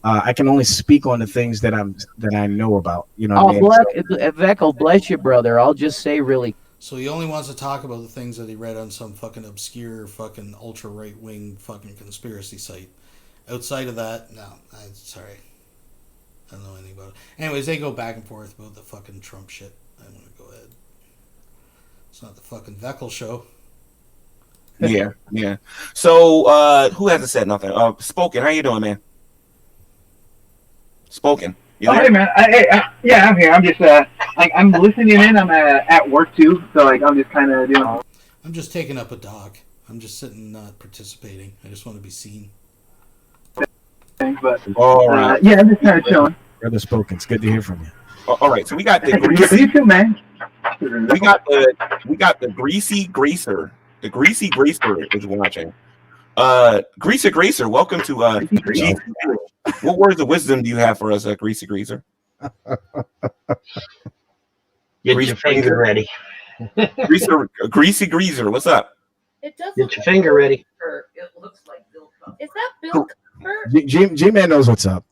I can only speak on the things that I know about. You know. Veckel, bless you, brother. I'll just say really So he only wants to talk about the things that he read on some fucking obscure fucking ultra right wing fucking conspiracy site. Outside of that, no. Sorry. I don't know anything about it. Anyways, they go back and forth about the fucking Trump shit. I'm gonna go ahead. It's not the fucking Veckel show. Yeah, yeah. So who hasn't said nothing? Spoken, how you doing, man? Spoken. You there? Hey man, yeah, I'm here. I'm just I'm listening in. I'm at work too, so like I'm just kind of doing. I'm just taking up a dog. I'm just sitting, not participating. I just want to be seen. Things, but All right. yeah, I'm just kind of chilling. Brother Spoken, it's good to hear from you. All right. So we got the You too, man. we got the greasy greaser. The greasy greaser is watching. Greaser greaser, welcome to G. What words of wisdom do you have for us, Greasy greaser? Get your finger ready. Greasy greaser, what's up? It doesn't. Get your finger ready. It looks like Bill Cumber. Is that Bill Cumber? G-Man knows what's up.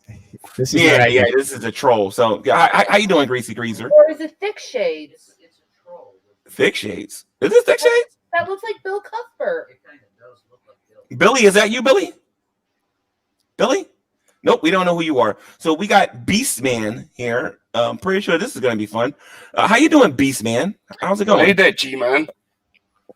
This is a troll. So how you doing, Greasy greaser? Or is it Thick Shades? It's a troll. Thick Shades. Is this Thick Shades? That looks like Bill Cuthbert. It kind of does look like Bill. Billy, is that you, Billy? Billy? Nope, we don't know who you are. So we got Beastman here. I'm pretty sure this is going to be fun. How you doing, Beastman? How's it going? Hey there, G-Man.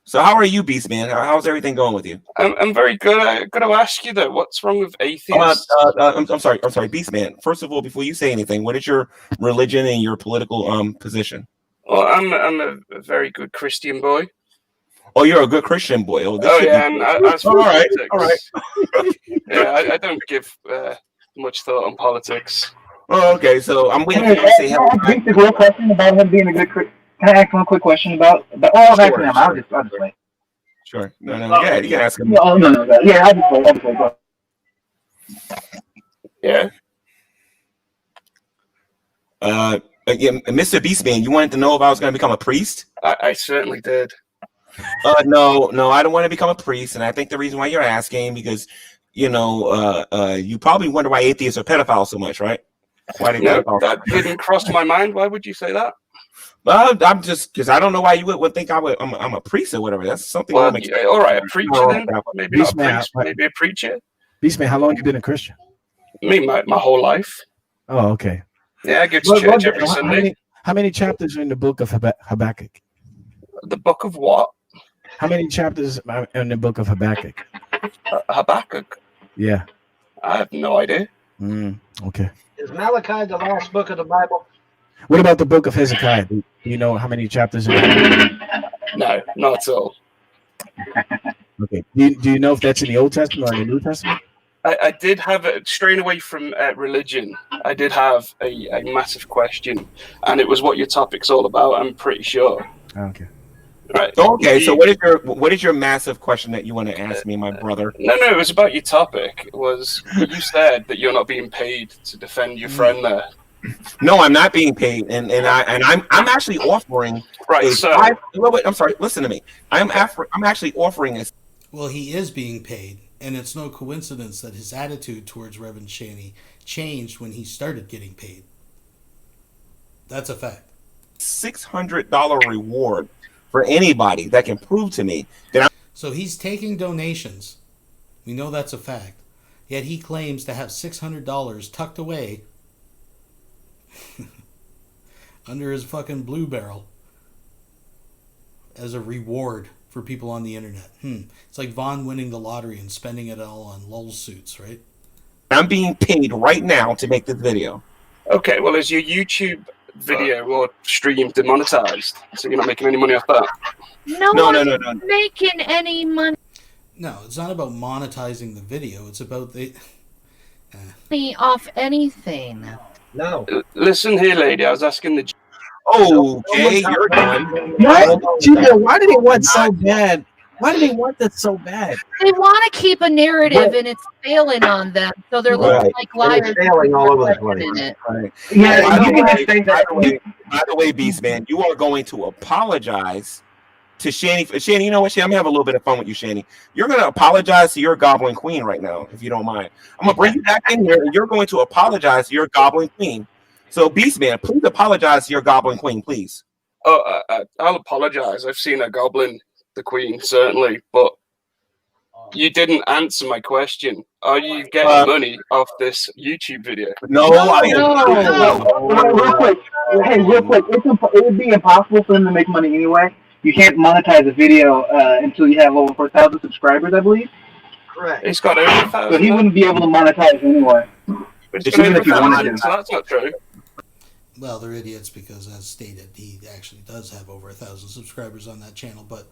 So how are you, Beastman? How's everything going with you? I'm very good. I got to ask you though, what's wrong with atheists? I'm sorry, Beastman. First of all, before you say anything, what is your religion and your political position? Well, I'm a very good Christian boy. Oh, you're a good Christian boy. Oh yeah, and as for all right. Yeah, I don't give much thought on politics. Oh, okay. So I'm waiting for you to say hello. Can I ask a question about him being a good Christian? Can I ask one quick question about? Oh, Sure, actually, I'll just wait. Sure. No. Yeah, you can ask him. Oh no. Yeah, I'll just wait. Yeah. Yeah, Mr. Beastman, you wanted to know if I was going to become a priest? I certainly did. No, I don't want to become a priest, and I think the reason why you're asking because, you probably wonder why atheists are pedophiles so much, right? Why they No, pedophiles? that didn't cross my mind. Why would you say that? Well, I'm just because I don't know why you would think I'm a priest or whatever. That's something. Well, all right, a preacher then. Maybe not a Beastman, priest, maybe a preacher. Beastman, how long you been a Christian? Me, my whole life. Oh, okay. Yeah, I go to church every Sunday. How many chapters are in the book of Habakkuk? The book of what? How many chapters are in the book of Habakkuk? Habakkuk. Yeah. I have no idea. Okay. Is Malachi the last book of the Bible? What about the book of Hezekiah? Do you know how many chapters in it? No, not at all. Okay. Do you know if that's in the Old Testament or in the New Testament? I did have straying away from religion. I did have a massive question, and it was what your topic's all about. I'm pretty sure. Okay. Right. Okay. So what is your massive question that you want to ask me, my brother? No. It was about your topic. It was you said that you're not being paid to defend your friend there. No, I'm not being paid, and I'm actually offering. Right. So wait, I'm sorry. Listen to me. I'm actually offering a. Well, he is being paid, and it's no coincidence that his attitude towards Reverend Shaney changed when he started getting paid. That's a fact. $600 reward for anybody that can prove to me that I'm. So he's taking donations. We know that's a fact. Yet he claims to have $600 tucked away under his fucking blue barrel as a reward for people on the internet. It's like Vaughn winning the lottery and spending it all on lol suits, right? I'm being paid right now to make this video. Okay, well, is your YouTube video or stream demonetized? So you're not making any money off that? No. Making any money No, it's not about monetizing the video. It's about off anything. No. Listen here, lady. I was asking the. Oh, Jay, you're done. Why did they want so bad? Why do they want that so bad? They want to keep a narrative, and it's failing on them, so they're looking like liars. It's failing all over the place. Right. Yeah, you can just say that. By the way, Beastman, you are going to apologize to Shanny. Shanny, you know what, Shanny? I'm gonna have a little bit of fun with you, Shanny. You're gonna apologize to your Goblin Queen right now, if you don't mind. I'm gonna bring you back in here, and you're going to apologize to your Goblin Queen. So, Beastman, please apologize to your Goblin Queen, please. Oh, I'll apologize. I've seen a goblin, the queen, certainly, but you didn't answer my question. Are you getting money off this YouTube video? No, Real quick. Hey, real quick. It would be impossible for him to make money anyway. You can't monetize a video until you have over 4,000 subscribers, I believe. Correct. He's got over 1,000. So he wouldn't be able to monetize anyway. Even if he wanted to. So that's not true. Well, they're idiots because, as stated, he actually does have over 1,000 subscribers on that channel, but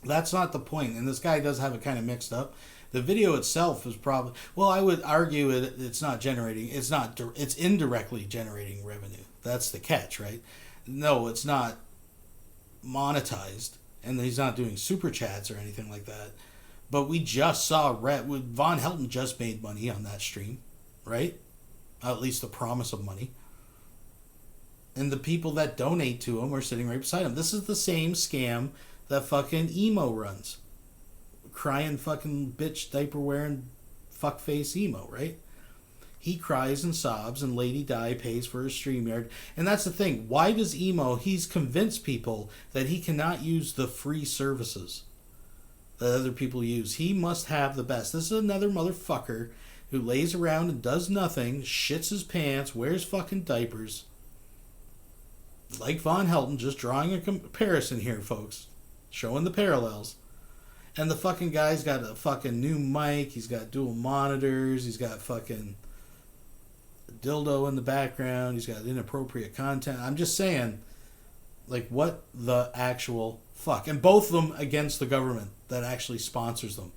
that's not the point. And this guy does have it kind of mixed up. The video itself is probably, well, I would argue it's not generating, it's indirectly generating revenue. That's the catch, right? No, it's not monetized, and he's not doing super chats or anything like that. But we just saw Von Helton just made money on that stream, right? At least the promise of money. And the people that donate to him are sitting right beside him. This is the same scam that fucking emo runs. Crying fucking bitch diaper wearing fuckface emo, right? He cries and sobs and Lady Di pays for his StreamYard. And that's the thing. Why does emo, he's convinced people that he cannot use the free services that other people use. He must have the best. This is another motherfucker who lays around and does nothing, shits his pants, wears fucking diapers. Like Von Helton, just drawing a comparison here, folks. Showing the parallels. And the fucking guy's got a fucking new mic, he's got dual monitors, he's got fucking dildo in the background, he's got inappropriate content. I'm just saying, like, what the actual fuck? And both of them against the government that actually sponsors them.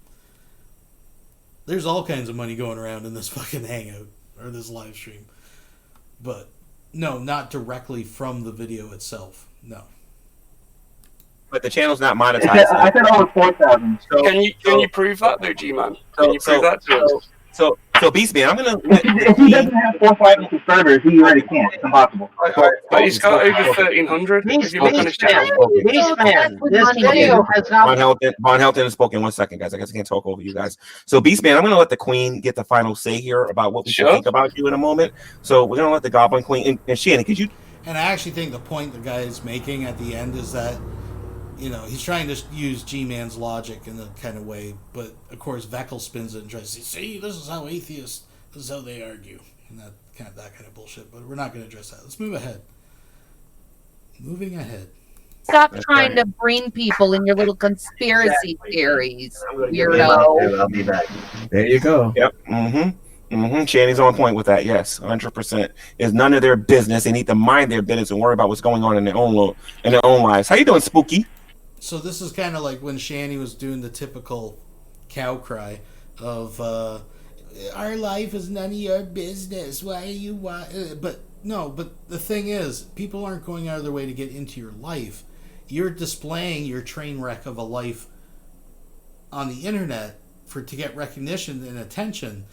There's all kinds of money going around in this fucking hangout, or this live stream. But, no, not directly from the video itself. No. But the channel's not monetized. I said over 4,000. Can you prove that, though, G-Man? Can you prove that to us? So Beastman, I'm gonna. If he doesn't have 4,000 subscribers, he already can't. It's impossible. But he's got over 1,300. If you look on his channel. Beastman, this video has not. Von Helton has spoken. 1 second, guys. I guess I can't talk over you guys. So Beastman, I'm gonna let the Queen get the final say here about what we should think about you in a moment. So we're gonna let the Goblin Queen and Shannon, could you? And I actually think the point the guy is making at the end is that, you know, he's trying to use G-Man's logic in a kind of way, but of course Veckel spins it and tries to say, see, this is how atheists, this is how they argue, and that kind of bullshit. But we're not going to address that. Let's move ahead. Moving ahead. Stop trying to bring people in your little conspiracy theories, weirdo. I'll be back. There you go. Yep. Shanny's on point with that. Yes, 100%. It's none of their business. They need to mind their business and worry about what's going on in their own lives. How you doing, Spooky? So this is kind of like when Shanny was doing the typical cow cry of our life is none of your business. Why are you? But the thing is, people aren't going out of their way to get into your life. You're displaying your train wreck of a life on the internet to get recognition and attention,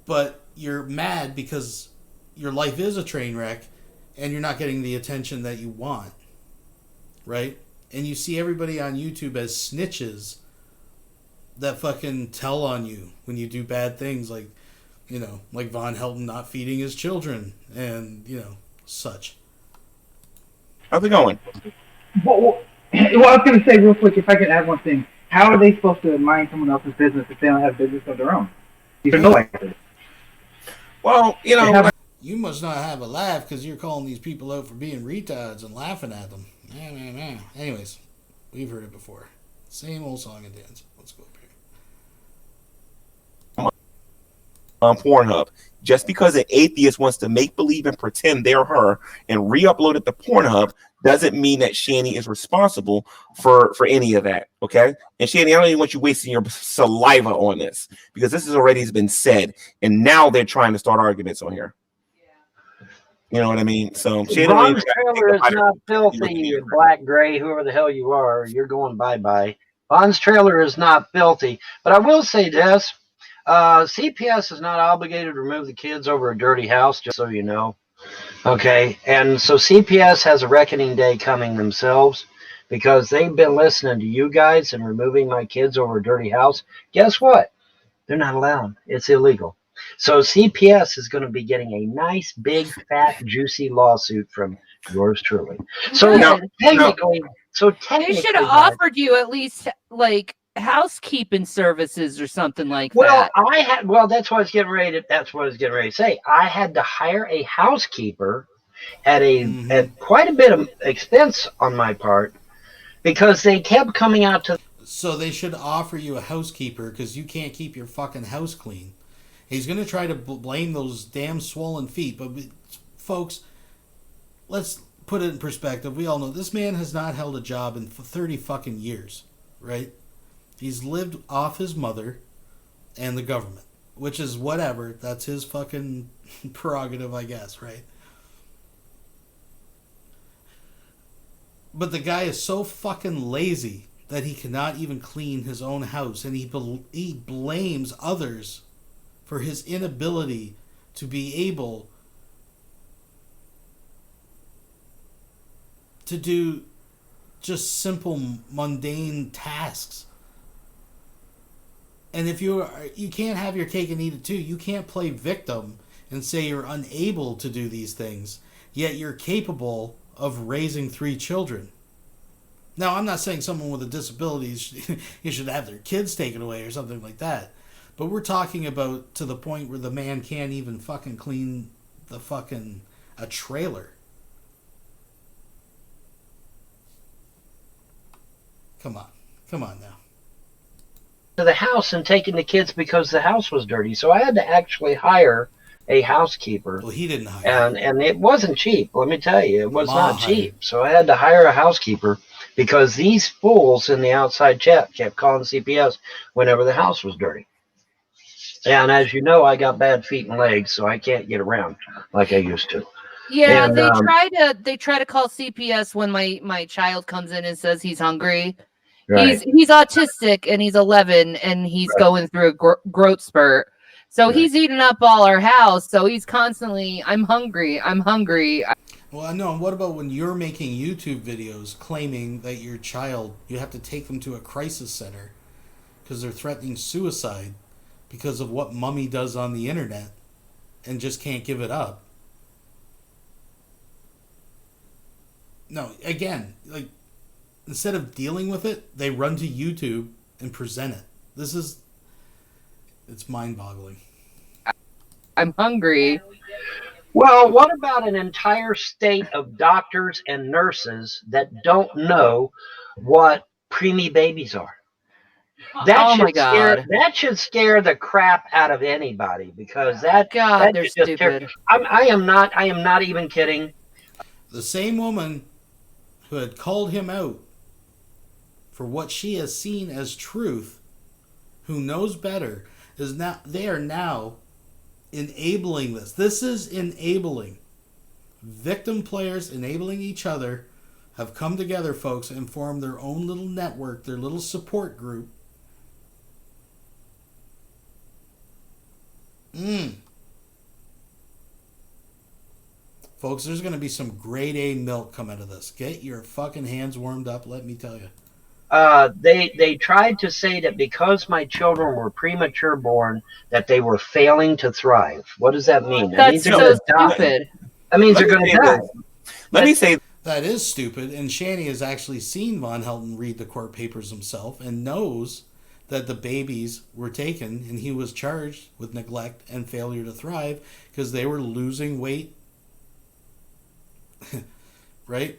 but you're mad because your life is a train wreck and you're not getting the attention that you want, right? And you see everybody on YouTube as snitches that fucking tell on you when you do bad things, like, you know, like Von Helton not feeding his children and, you know, such. How's it going? Well, I was going to say real quick, if I could add one thing. How are they supposed to mind someone else's business if they don't have business of their own? You know like this. Well, you know, you must not have a laugh because you're calling these people out for being retards and laughing at them. Anyways, we've heard it before. Same old song and dance. Let's go up here. On Pornhub. Just because an atheist wants to make believe and pretend they're her and re-upload it to Pornhub doesn't mean that Shanny is responsible for any of that. Okay? And Shanny, I don't even want you wasting your saliva on this because this has already been said, and now they're trying to start arguments on here. You know what I mean? So Ron's trailer is not filthy, you black, gray, whoever the hell you are. You're going bye-bye. Von's trailer is not filthy. But I will say this. CPS is not obligated to remove the kids over a dirty house, just so you know. Okay? And so CPS has a reckoning day coming themselves because they've been listening to you guys and removing my kids over a dirty house. Guess what? They're not allowed. It's illegal. So CPS is going to be getting a nice, big, fat, juicy lawsuit from yours truly. So Good. technically, They should have offered you at least like housekeeping services or something like that. Well, that's what I was getting ready to say. I had to hire a housekeeper at quite a bit of expense on my part because they kept coming out to. So they should offer you a housekeeper because you can't keep your fucking house clean. He's going to try to blame those damn swollen feet. But, folks, let's put it in perspective. We all know this man has not held a job in 30 fucking years, right? He's lived off his mother and the government, which is whatever. That's his fucking prerogative, I guess, right? But the guy is so fucking lazy that he cannot even clean his own house, and he blames others for his inability to be able to do just simple mundane tasks. And if you can't have your cake and eat it too. You can't play victim and say you're unable to do these things, yet you're capable of raising 3 children. Now, I'm not saying someone with a disability you should have their kids taken away or something like that. But we're talking about to the point where the man can't even fucking clean a trailer. Come on now. To the house and taking the kids because the house was dirty. So I had to actually hire a housekeeper. Well, he didn't hire. And it wasn't cheap. Let me tell you, it was not cheap. So I had to hire a housekeeper because these fools in the outside chat kept calling CPS whenever the house was dirty. And as you know, I got bad feet and legs, so I can't get around like I used to. Yeah, and, they try to call CPS when my child comes in and says he's hungry. Right. He's autistic and he's 11 and he's going through a growth spurt. So he's eating up all our house. So he's constantly, I'm hungry. Well, I know. What about when you're making YouTube videos claiming that your child, you have to take them to a crisis center because they're threatening suicide because of what mommy does on the internet and just can't give it up? No, again, like, instead of dealing with it, they run to YouTube and present it. It's mind-boggling. I'm hungry. Well, what about an entire state of doctors and nurses that don't know what preemie babies are? That should scare the crap out of anybody because they're stupid. I am not even kidding. The same woman who had called him out for what she has seen as truth, who knows better, they are now enabling this. This is enabling. Victim players enabling each other have come together, folks, and formed their own little network, their little support group. Folks, there's going to be some grade A milk come out of this. Get your fucking hands warmed up, let me tell you. They tried to say that because my children were premature born, that they were failing to thrive. What does that mean? That's so stupid. That means they're going to die. Let me say that is stupid. And Shanny has actually seen Von Helton read the court papers himself and knows that the babies were taken and he was charged with neglect and failure to thrive because they were losing weight. Right?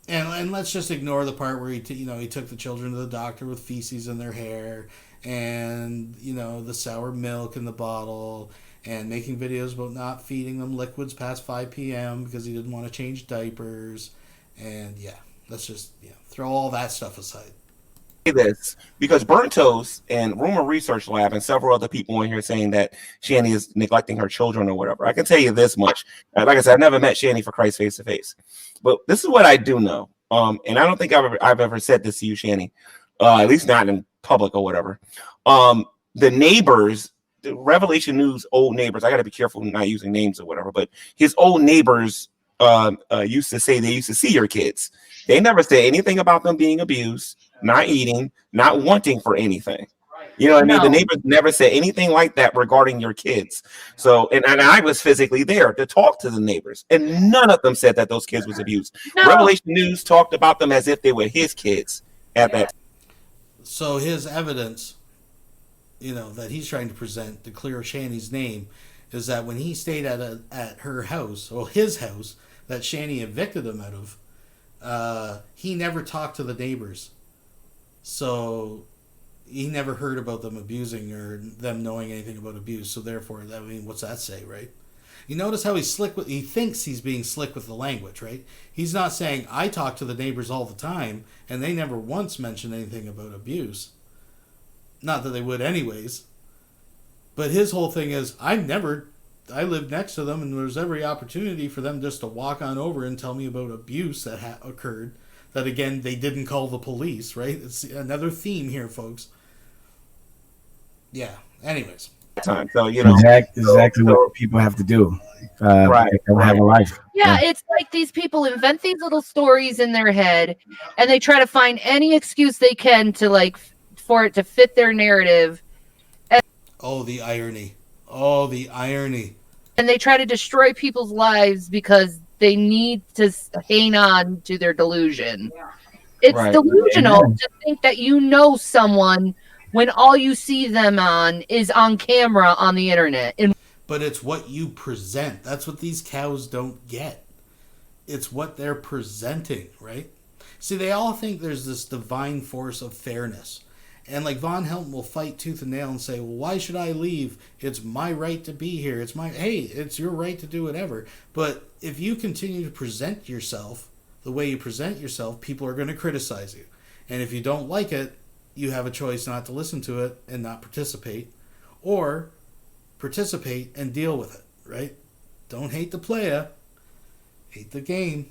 And let's just ignore the part where he took the children to the doctor with feces in their hair and, the sour milk in the bottle and making videos about not feeding them liquids past 5 p.m. because he didn't want to change diapers. And, let's just throw all that stuff aside. This because Burnt Toast and Rumor Research Lab and several other people in here saying that Shanny is neglecting her children or whatever. I can tell you this much. Like I said, I've never met Shanny for Christ face to face. But this is what I do know. And I don't think I've ever said this to you, Shanny. At least not in public or whatever. The neighbors, the Revelation News old neighbors, I got to be careful not using names or whatever, but his old neighbors used to say they used to see your kids. They never said anything about them being abused, not eating, not wanting for anything. You know what I mean? The No. neighbors never said anything like that regarding your kids. So, and I was physically there to talk to the neighbors, and none of them said that those kids was abused. No. Revelation News talked about them as if they were his kids at that time. So his evidence, that he's trying to present to clear Shanny's name, is that when he stayed at her house, or his house, that Shanny evicted him out of, he never talked to the neighbors. So he never heard about them abusing or them knowing anything about abuse. So therefore, what's that say, right? You notice how he thinks he's being slick with the language, right? He's not saying, I talk to the neighbors all the time, and they never once mentioned anything about abuse. Not that they would anyways. But his whole thing is, I lived next to them, and there was every opportunity for them just to walk on over and tell me about abuse that occurred. That, again, they didn't call the police, right? It's another theme here, folks. Yeah. Anyways. Time. So, exactly what people have to do. Right. They don't have a life. Yeah, it's like these people invent these little stories in their head, and they try to find any excuse they can to for it to fit their narrative. Oh, the irony. Oh, the irony. And they try to destroy people's lives because they need to hang on to their delusion. It's delusional to think that someone when all you see them on is on camera on the internet. But it's what you present. That's what these cows don't get. It's what they're presenting, right? See, they all think there's this divine force of fairness. And Von Helton will fight tooth and nail and say, well, why should I leave? It's my right to be here. It's your right to do whatever. But if you continue to present yourself the way you present yourself, people are going to criticize you. And if you don't like it, you have a choice not to listen to it and not participate, or participate and deal with it, right? Don't hate the player, hate the game.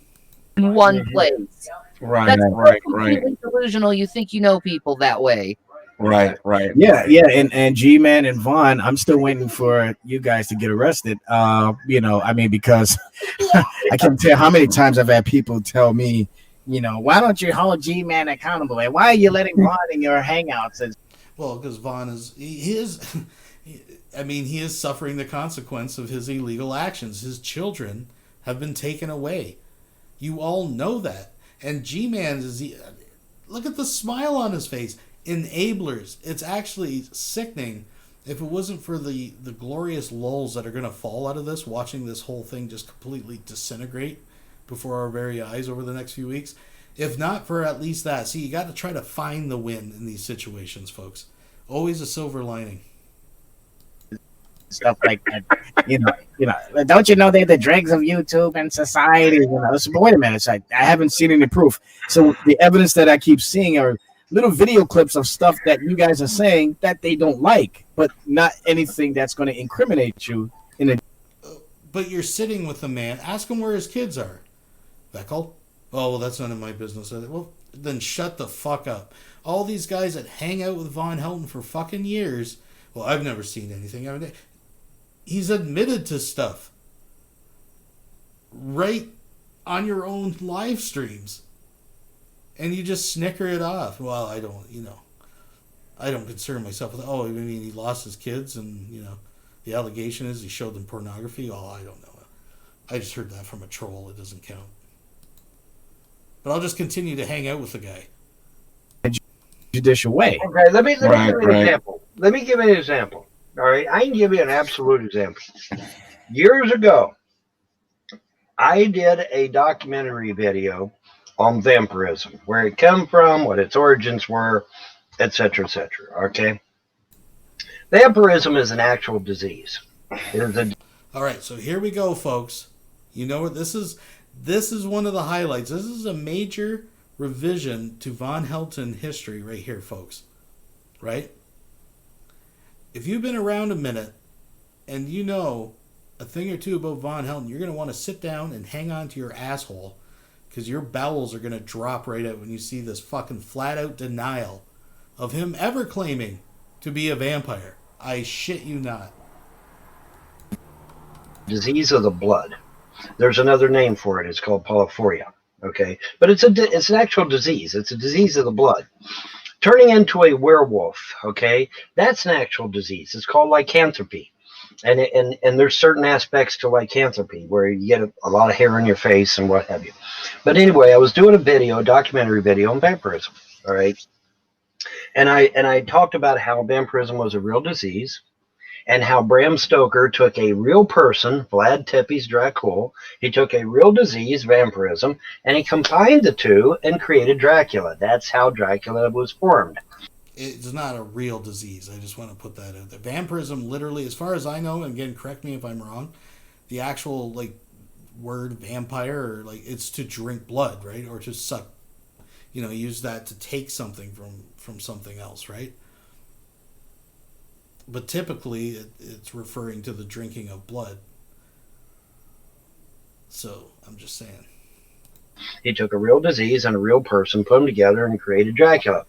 In one place. Right, That's right. completely delusional. You think you know people that way. Right. Yeah. And G-Man and Vaughn, I'm still waiting for you guys to get arrested. Because I can't tell how many times I've had people tell me, why don't you hold G-Man accountable? And why are you letting Vaughn in your hangouts? Well, because Vaughn he is suffering the consequence of his illegal actions. His children have been taken away. You all know that. And G-Man look at the smile on his face. Enablers. It's actually sickening. If it wasn't for the glorious lulls that are going to fall out of this, watching this whole thing just completely disintegrate before our very eyes over the next few weeks. If not for at least that. See, you got to try to find the win in these situations, folks. Always a silver lining. Stuff like that. Don't you know they're the dregs of YouTube and society? But wait a minute, I haven't seen any proof. So the evidence that I keep seeing are little video clips of stuff that you guys are saying that they don't like, but not anything that's going to incriminate you in a. But you're sitting with the man. Ask him where his kids are. Beckel? Oh, well, that's none of my business. Well, then shut the fuck up. All these guys that hang out with Von Helton for fucking years. Well, I've never seen anything. He's admitted to stuff right on your own live streams, and you just snicker it off. Well, I don't concern myself with. Oh, I mean, he lost his kids, and the allegation is he showed them pornography. Oh, I don't know. I just heard that from a troll. It doesn't count. But I'll just continue to hang out with the guy. Judicial way. Okay, let me give you an example. Let me give you an example. All right, I can give you an absolute example. Years ago, I did a documentary video on vampirism, where it came from, what its origins were, etc., etc. Okay, vampirism is an actual disease. It is All right, so here we go, folks. You know what this is? This is one of the highlights. This is a major revision to Von Helton history right here, folks. Right? If you've been around a minute and you know a thing or two about Von Helton, you're going to want to sit down and hang on to your asshole, because your bowels are going to drop right out when you see this fucking flat out denial of him ever claiming to be a vampire. I shit you not. disease of the blood. There's another name for it. It's called polyphoria. Okay, but it's an actual disease. It's a disease of the blood. turning into a werewolf, okay, that's an actual disease. It's called lycanthropy. And there's certain aspects to lycanthropy where you get a lot of hair in your face and what have you. But anyway, I was doing a documentary video on vampirism, all right? And I talked about how vampirism was a real disease, and how Bram Stoker took a real person, Vlad Tepes Dracul, he took a real disease, vampirism, and he combined the two and created Dracula. That's how Dracula was formed. It's not a real disease. I just want to put that out there. Vampirism, literally, as far as I know, and again, correct me if I'm wrong, the actual word vampire, or it's to drink blood, right, or to suck. Use that to take something from something else, right? But typically, it's referring to the drinking of blood. So, I'm just saying. He took a real disease and a real person, put them together, and created Dracula.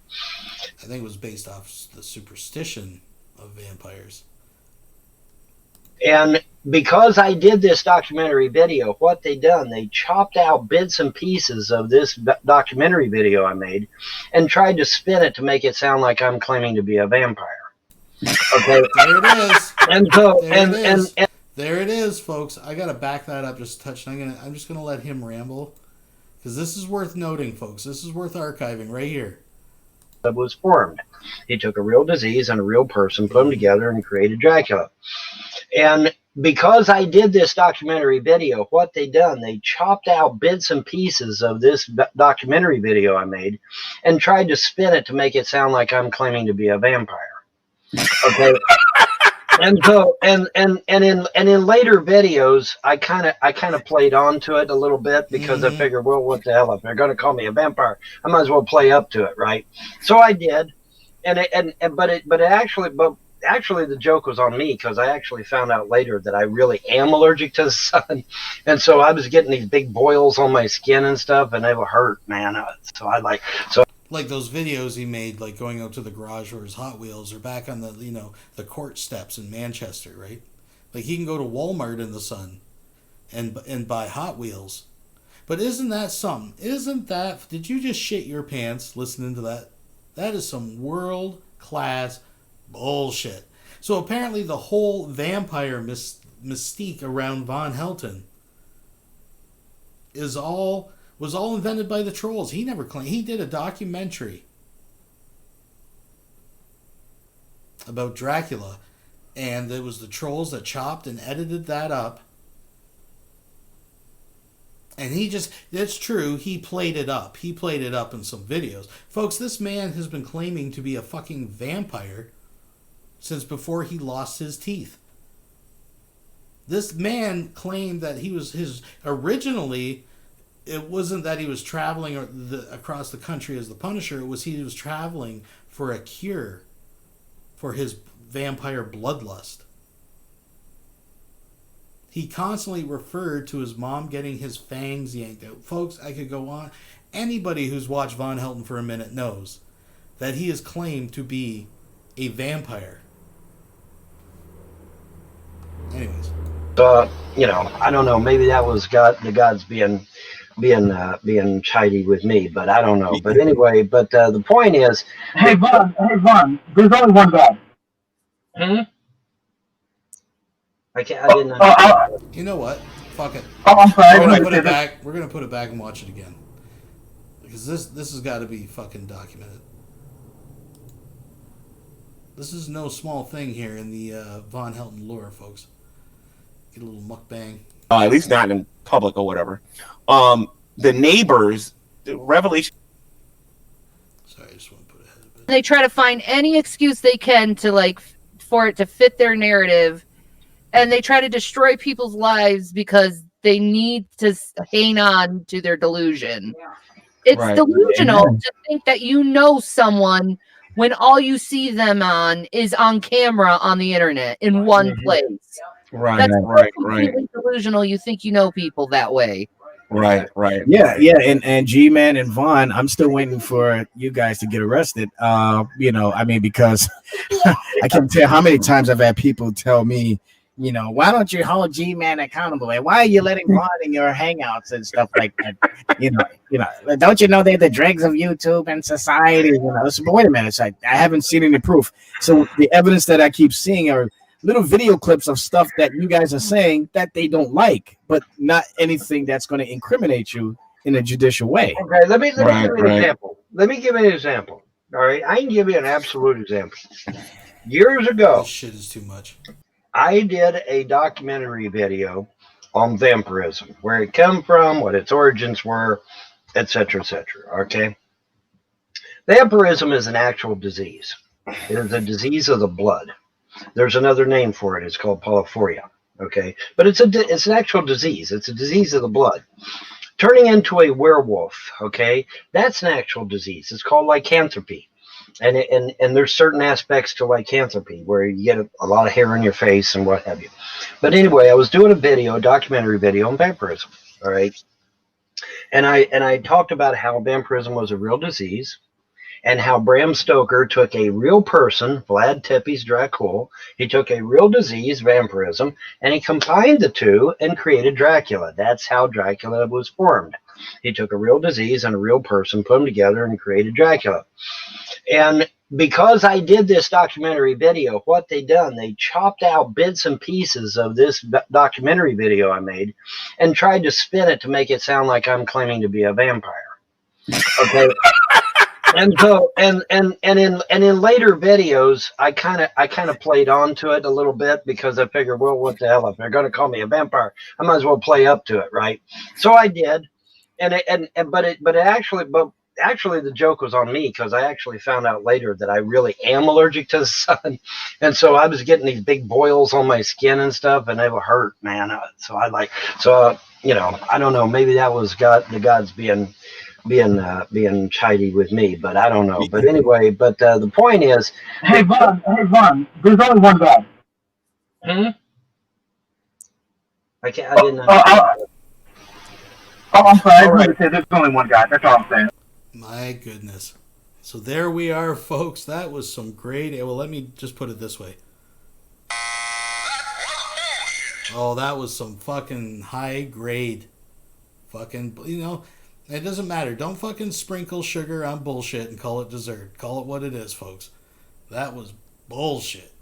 I think it was based off the superstition of vampires. And because I did this documentary video, what they done, they chopped out bits and pieces of this documentary video I made and tried to spin it to make it sound like I'm claiming to be a vampire. Okay. There it is. And so, there it is, folks. I gotta back that up just a touch. I'm just gonna let him ramble, because this is worth noting, folks. This is worth archiving right here. Was formed. He took a real disease and a real person, put them together, and created Dracula. And because I did this documentary video, what they done, they chopped out bits and pieces of this documentary video I made and tried to spin it to make it sound like I'm claiming to be a vampire. Okay. And so, and in later videos, I kind of played on to it a little bit, because I figured, well, what the hell, if they're going to call me a vampire, I might as well play up to it, right? So I did, but actually the joke was on me, because I actually found out later that I really am allergic to the sun, and so I was getting these big boils on my skin and stuff, and they would hurt, man. Like those videos he made, going out to the garage or his Hot Wheels, or back on the court steps in Manchester, right? He can go to Walmart in the sun and buy Hot Wheels. But isn't that something? Did you just shit your pants listening to that? That is some world-class bullshit. So apparently the whole vampire mystique around Von Helton was all invented by the trolls. He never claimed. He did a documentary about Dracula, and it was the trolls that chopped and edited that up. And it's true, he played it up. He played it up in some videos. Folks, this man has been claiming to be a fucking vampire since before he lost his teeth. This man claimed that originally, it wasn't that he was traveling across the country as the Punisher. It was he was traveling for a cure for his vampire bloodlust. He constantly referred to his mom getting his fangs yanked out. Folks, I could go on. Anybody who's watched Von Helton for a minute knows that he is claimed to be a vampire. Anyways. I don't know. Maybe that was the gods being chidey with me, but I don't know. But anyway, the point is, Hey Vaughn, there's only one God. I didn't. You know what? Fuck it. Oh, I'm sorry. We're gonna put it back. We're gonna put it back and watch it again, because this has got to be fucking documented. This is no small thing here in the Von Helton lore, folks. Get a little mukbang. At least not in public or whatever. The neighbors, the revelation. Sorry, I just want to put it ahead of it. They try to find any excuse they can to for it to fit their narrative, and they try to destroy people's lives because they need to hang on to their delusion. It's delusional to think that someone when all you see them on is on camera on the internet in one place. That's completely delusional. You think you know people that way. Right. Yeah, and G-Man and Vaughn, I'm still waiting for you guys to get arrested. Because I can't tell how many times I've had people tell me, You know, why don't you hold G-Man accountable? And why are you letting Ron in your hangouts and stuff like that? You know, don't you know they're the dregs of YouTube and society? You know, so, but wait a minute, so I haven't seen any proof. So the evidence that I keep seeing are little video clips of stuff that you guys are saying that they don't like, but not anything that's going to incriminate you in a judicial way. Okay, let me give you an example. Let me give you an example. All right, I can give you an absolute example. Years ago, This shit is too much. I did a documentary video on vampirism, where it came from, what its origins were, etc., etc. Okay, vampirism is an actual disease. It is a disease of the blood. There's another name for it. It's called polyphoria. Okay, but it's an actual disease. It's a disease of the blood. Turning into a werewolf. Okay, that's an actual disease. It's called lycanthropy. And there's certain aspects to lycanthropy where you get a lot of hair on your face and what have you. But anyway, I was doing a documentary video on vampirism. All right, and I talked about how vampirism was a real disease, and how Bram Stoker took a real person, Vlad Tepes Dracul. He took a real disease, vampirism, and he combined the two and created Dracula. That's how Dracula was formed. He took a real disease and a real person, put them together, and created Dracula. And because I did this documentary video, what they done, they chopped out bits and pieces of this documentary video I made and tried to spin it to make it sound like I'm claiming to be a vampire. Okay. And so in later videos, I kind of played onto it a little bit, because I figured, well, what the hell, if they're going to call me a vampire, I might as well play up to it, right? So I did, but actually the joke was on me, because I actually found out later that I really am allergic to the sun, and so I was getting these big boils on my skin and stuff, and they would hurt, man. So you know, I don't know, maybe that was the gods being chidey with me, but I don't know. But anyway, the point is, Hey Vaughn, there's only one God. I didn't. I'm sorry. I wanted to say there's only one God. That's all I'm saying. My goodness. So there we are, folks. That was some great. Well, let me just put it this way. Oh, that was some fucking high grade. Fucking, you know, it doesn't matter. Don't fucking sprinkle sugar on bullshit and call it dessert. Call it what it is, folks. That was bullshit.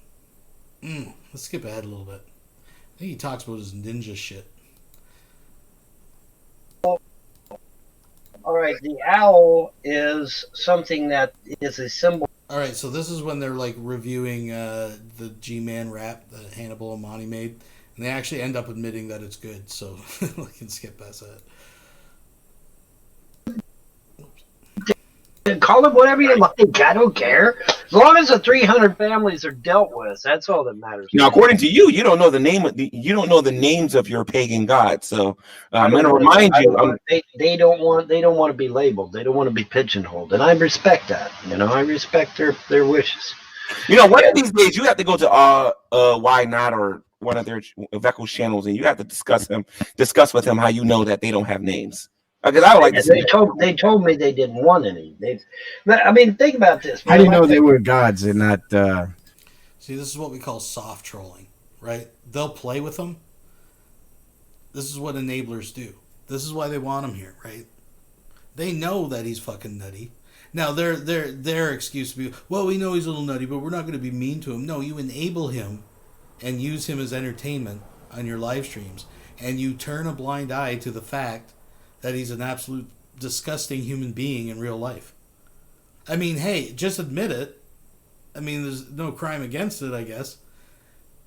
Let's skip ahead a little bit. I think he talks about his ninja shit. All right, the owl is something that is a symbol. All right, so this is when they're like reviewing the G-Man rap that Hannibal and Monty made, and they actually end up admitting that it's good. So we can skip past that. Call it whatever you like. I don't care. As long as the 300 families are dealt with, that's all that matters. Now, according to you, you don't know the names of your pagan gods. So I'm going to remind you. They don't want to be labeled. They don't want to be pigeonholed, and I respect that. You know, I respect their wishes. You know, one of these days you have to go to Why Not or one of their Vecco's channels, and you have to discuss with him how you know that they don't have names. Because I would like to see. They told me they didn't want any. I mean, think about this. How do you know they were gods and not? See, this is what we call soft trolling, right? They'll play with them. This is what enablers do. This is why they want him here, right? They know that he's fucking nutty. Now their excuse will be, well, we know he's a little nutty, but we're not going to be mean to him. No, you enable him and use him as entertainment on your live streams, and you turn a blind eye to the fact that he's an absolute disgusting human being in real life. I mean, hey, just admit it. I mean, there's no crime against it, I guess.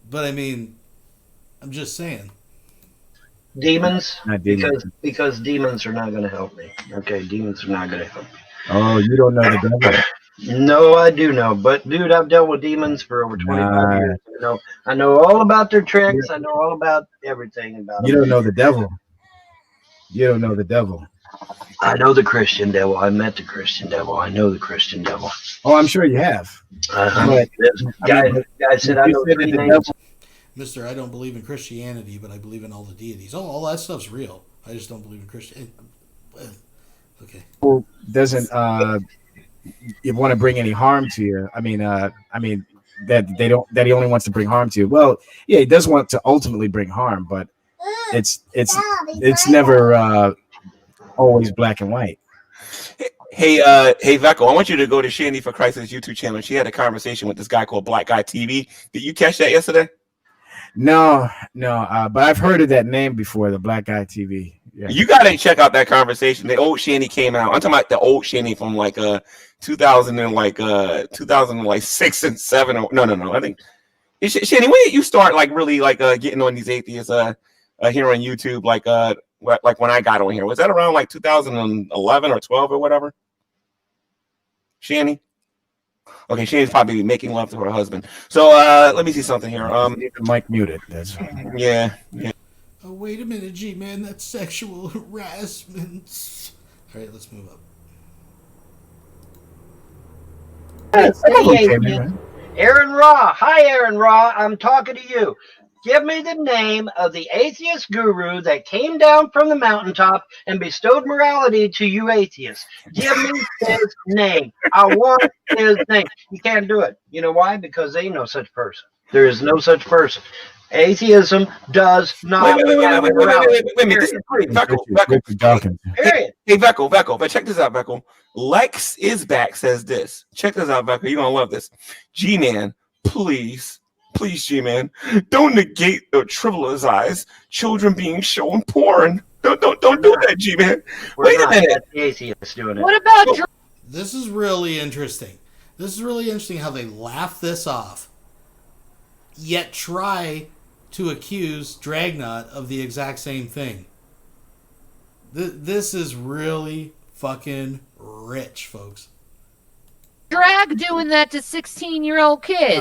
But I mean, I'm just saying. Demons? Because demons are not going to help me. Okay, demons are not going to help me. Oh, you don't know the devil? No, I do know. But, dude, I've dealt with demons for over 25 years. I know all about their tricks. I know all about everything about them. You don't know the devil. You don't know the devil. I know the Christian devil. I met the Christian devil. I know the Christian devil. Oh, I'm sure you have. Guy said I know three names. Mister, I don't believe in Christianity, but I believe in all the deities. Oh, all that stuff's real. I just don't believe in Christianity. Okay. Well, doesn't you want to bring any harm to you? I mean, that he only wants to bring harm to. Well, yeah, he does want to ultimately bring harm, but it's never always black and white. Hey, Vecco, I want you to go to Shandy for Christ's YouTube channel. She had a conversation with this guy called Black Guy TV. Did you catch that yesterday? No, but I've heard of that name before, the Black Guy TV. Yeah. You gotta check out that conversation. The old Shandy came out. I'm talking about the old Shandy from like 2006 and 7. No. I think Shandy, when did you start like really like getting on these atheists here on YouTube? Like when I got on here, was that around like 2011 or 12 or whatever? Shandy? Okay, Shandy's probably making love to her husband. So let me see something here. Mike muted. That's yeah. Oh, wait a minute, G-Man, that's sexual harassment. All right, let's move up. Aaron Raw. Hi, Aaron Raw. I'm talking to you. Give me the name of the atheist guru that came down from the mountaintop and bestowed morality to you atheists. Give me his name. I want his name. You can't do it. You know why? Because there ain't no such person. There is no such person. Atheism does not. Wait. This is great. Vecco. Hey, Vecco. But check this out, Vecco. Lex is back. Says this. Check this out, Vecco. You're gonna love this. G-Man, please, G-Man, don't negate or trivialize children being shown porn. Don't do that, G-Man. Wait a minute. Atheists doing it. What about? This is really interesting. This is really interesting how they laugh this off, yet try to accuse Dragnot of the exact same thing. This is really fucking rich, folks. Drag doing that to 16-year-old kids.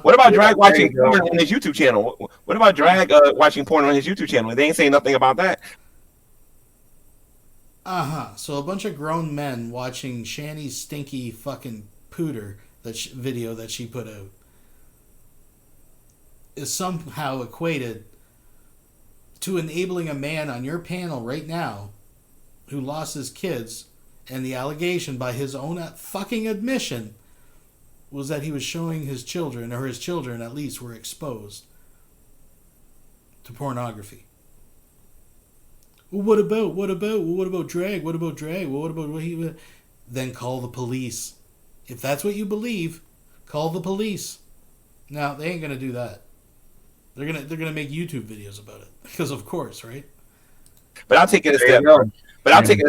What about Drag watching porn on his YouTube channel? What about Drag watching porn on his YouTube channel? They ain't saying nothing about that. So a bunch of grown men watching Shanny's stinky fucking pooter video that she put out is somehow equated to enabling a man on your panel right now who lost his kids, and the allegation by his own fucking admission was that he was showing his children, or his children at least, were exposed to pornography. Well, what about drag? What about drag? Well, what about what he? Then call the police. If that's what you believe, call the police. Now they ain't gonna do that. They're gonna make YouTube videos about it because of course, right? But I'll take it a step. I'll take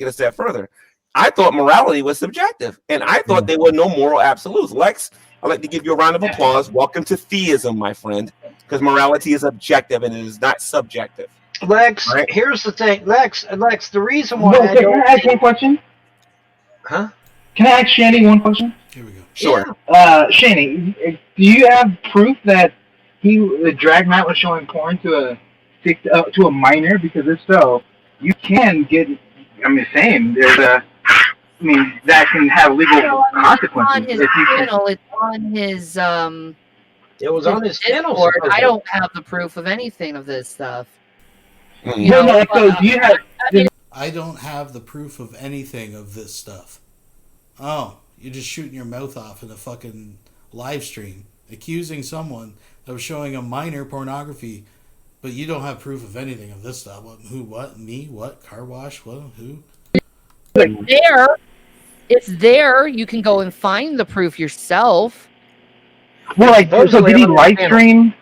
it a step further. I thought morality was subjective, and I thought there were no moral absolutes. Lex, I'd like to give you a round of applause. Welcome to theism, my friend, because morality is objective and it is not subjective. Lex, right? Here's the thing, Lex. The reason why can I ask one question? Huh? Can I ask Shanny one question? Here we go. Sure. Shanny, do you have proof that the Dragnot was showing porn to a minor? Because if so, you can get. I'm just saying, that can have legal consequences. It's on his It was on his channel. I don't have the proof of anything of this stuff. So do you have? I don't have the proof of anything of this stuff. Oh, you're just shooting your mouth off in a fucking live stream, accusing someone of showing a minor pornography, but you don't have proof of anything of this stuff. What? Who? What? Me? What? Car wash? What? Who? It's there. You can go and find the proof yourself. Well, so did he live stream?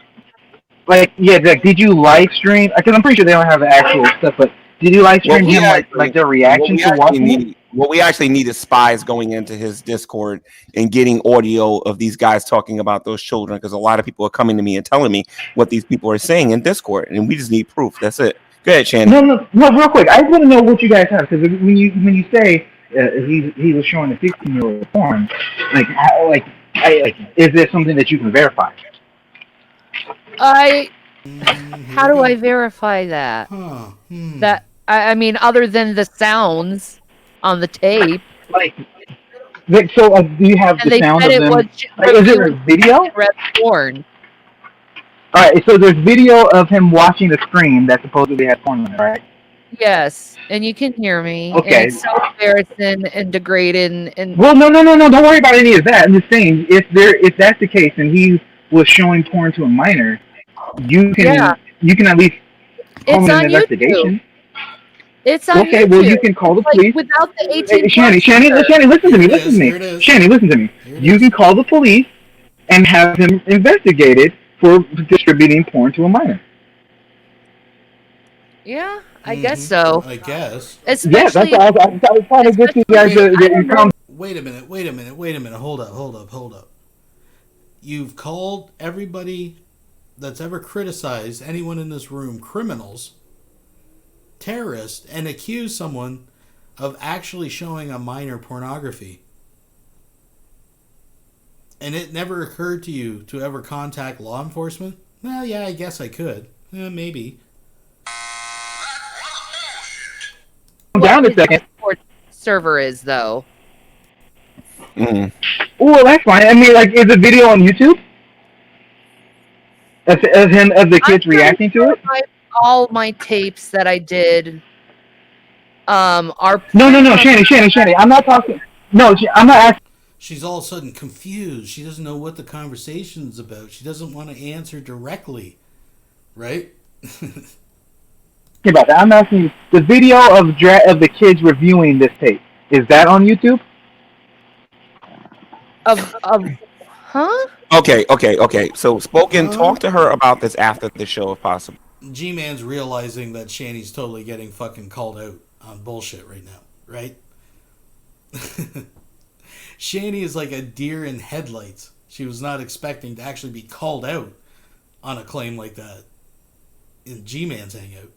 Did you live stream? Because I'm pretty sure they don't have the actual stuff, but did you live stream their reaction to watching it? What we actually need is spies going into his Discord and getting audio of these guys talking about those children, because a lot of people are coming to me and telling me what these people are saying in Discord, and we just need proof. That's it. Go ahead, Shannon. No, real quick. I want to know what you guys have, because when you say he was showing a 16-year-old porn, is there something that you can verify? How do I verify that? That I mean, other than the sounds on the tape. So do you have the sound of them? Is there a video? Red porn. All right, so there's video of him watching the screen that supposedly had porn on it, right? Yes, and you can hear me. And Okay. it's so embarrassing and degrading. And Well, no. Don't worry about any of that. I'm just saying, if that's the case, and he was showing porn to a minor, you can at least call it's an on YouTube. investigation. It's on Okay, YouTube. well, you can call the police. Without the 18 Hey, Shanny, listen to me. Shanny, listen to me. You can call the police and have him investigated for distributing porn to a minor. Yeah, I guess so. I guess. Especially, I was trying to get you guys to Wait a minute. Hold up. You've called everybody that's ever criticized anyone in this room criminals, terrorists, and accused someone of actually showing a minor pornography. And it never occurred to you to ever contact law enforcement? Well, yeah, I guess I could. Maybe. down a second. Server is though. Oh, well, that's fine. I mean, like, is the video on YouTube? Of the kids reacting to it? All my tapes that I did are No, Shanny. I'm not talking. No, I'm not asking. She's all of a sudden confused. She doesn't know what the conversation's about. She doesn't want to answer directly, right? About that. I'm asking the video of the kids reviewing this tape. Is that on YouTube? Huh? Okay. So, Spoken, talk to her about this after the show, if possible. G-Man's realizing that Shanny's totally getting fucking called out on bullshit right now, right? Shanny is like a deer in headlights. She was not expecting to actually be called out on a claim like that in G-Man's hangout.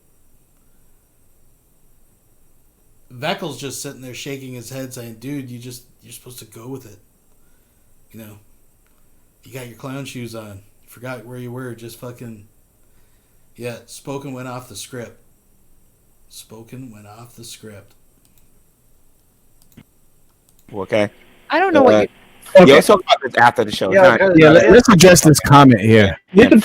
Veckel's just sitting there shaking his head saying, dude, you're supposed to go with it. You know, you got your clown shoes on. You forgot where you were. Just fucking... Yeah, Spoken went off the script. Okay. I don't know what you... Yeah, let's talk about this after the show. Let's address this comment here. There's some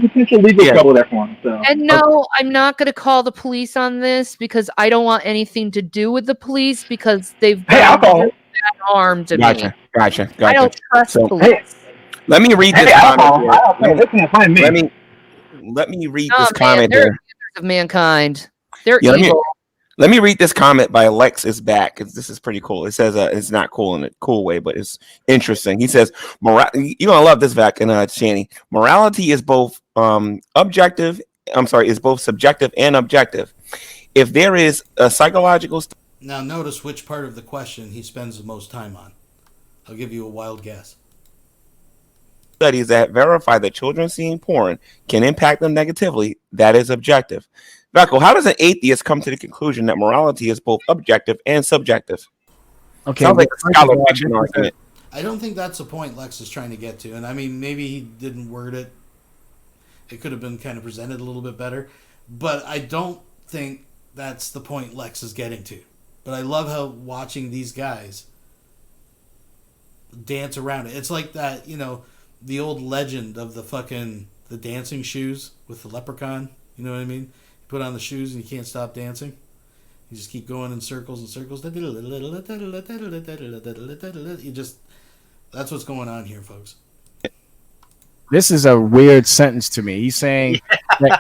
potential legal trouble there for him. So. And no, I'm not going to call the police on this because I don't want anything to do with the police because they've I'll call it. harm to me. Gotcha. I don't trust police. Let me read this comment here. Let me read this comment they're here. abusers of mankind. They're evil. Let me read this comment by Alexis back because this is pretty cool. It says it's not cool in a cool way, but it's interesting. He says, "You're gonna love this, Vac and Shanny. Morality is both is both subjective and objective. If there is a psychological now notice which part of the question he spends the most time on. I'll give you a wild guess. Studies that verify that children seeing porn can impact them negatively. That is objective." Veckel, how does an atheist come to the conclusion that morality is both objective and subjective? Okay, sounds like a scholar fiction argument. I don't think that's the point Lex is trying to get to. And I mean, maybe he didn't word it. It could have been kind of presented a little bit better. But I don't think that's the point Lex is getting to. But I love how watching these guys dance around it. It's like that, you know, the old legend of the dancing shoes with the leprechaun. You know what I mean? You put on the shoes and you can't stop dancing. You just keep going in circles and circles. That's what's going on here, folks. This is a weird sentence to me. He's saying that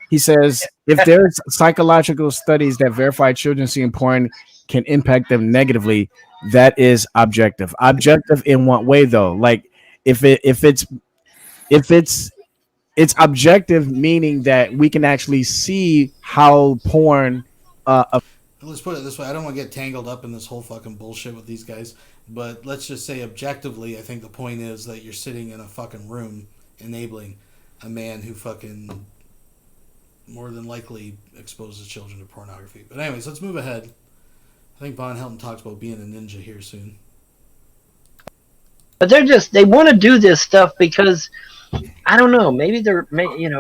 he says if there's psychological studies that verify children seeing porn can impact them negatively, that is objective. Objective in what way though? Like if it's objective, meaning that we can actually see how porn. Let's put it this way. I don't want to get tangled up in this whole fucking bullshit with these guys, but let's just say objectively, I think the point is that you're sitting in a fucking room enabling a man who fucking more than likely exposes children to pornography. But anyways, let's move ahead. I think Von Helton talks about being a ninja here soon. But they want to do this stuff because, I don't know, maybe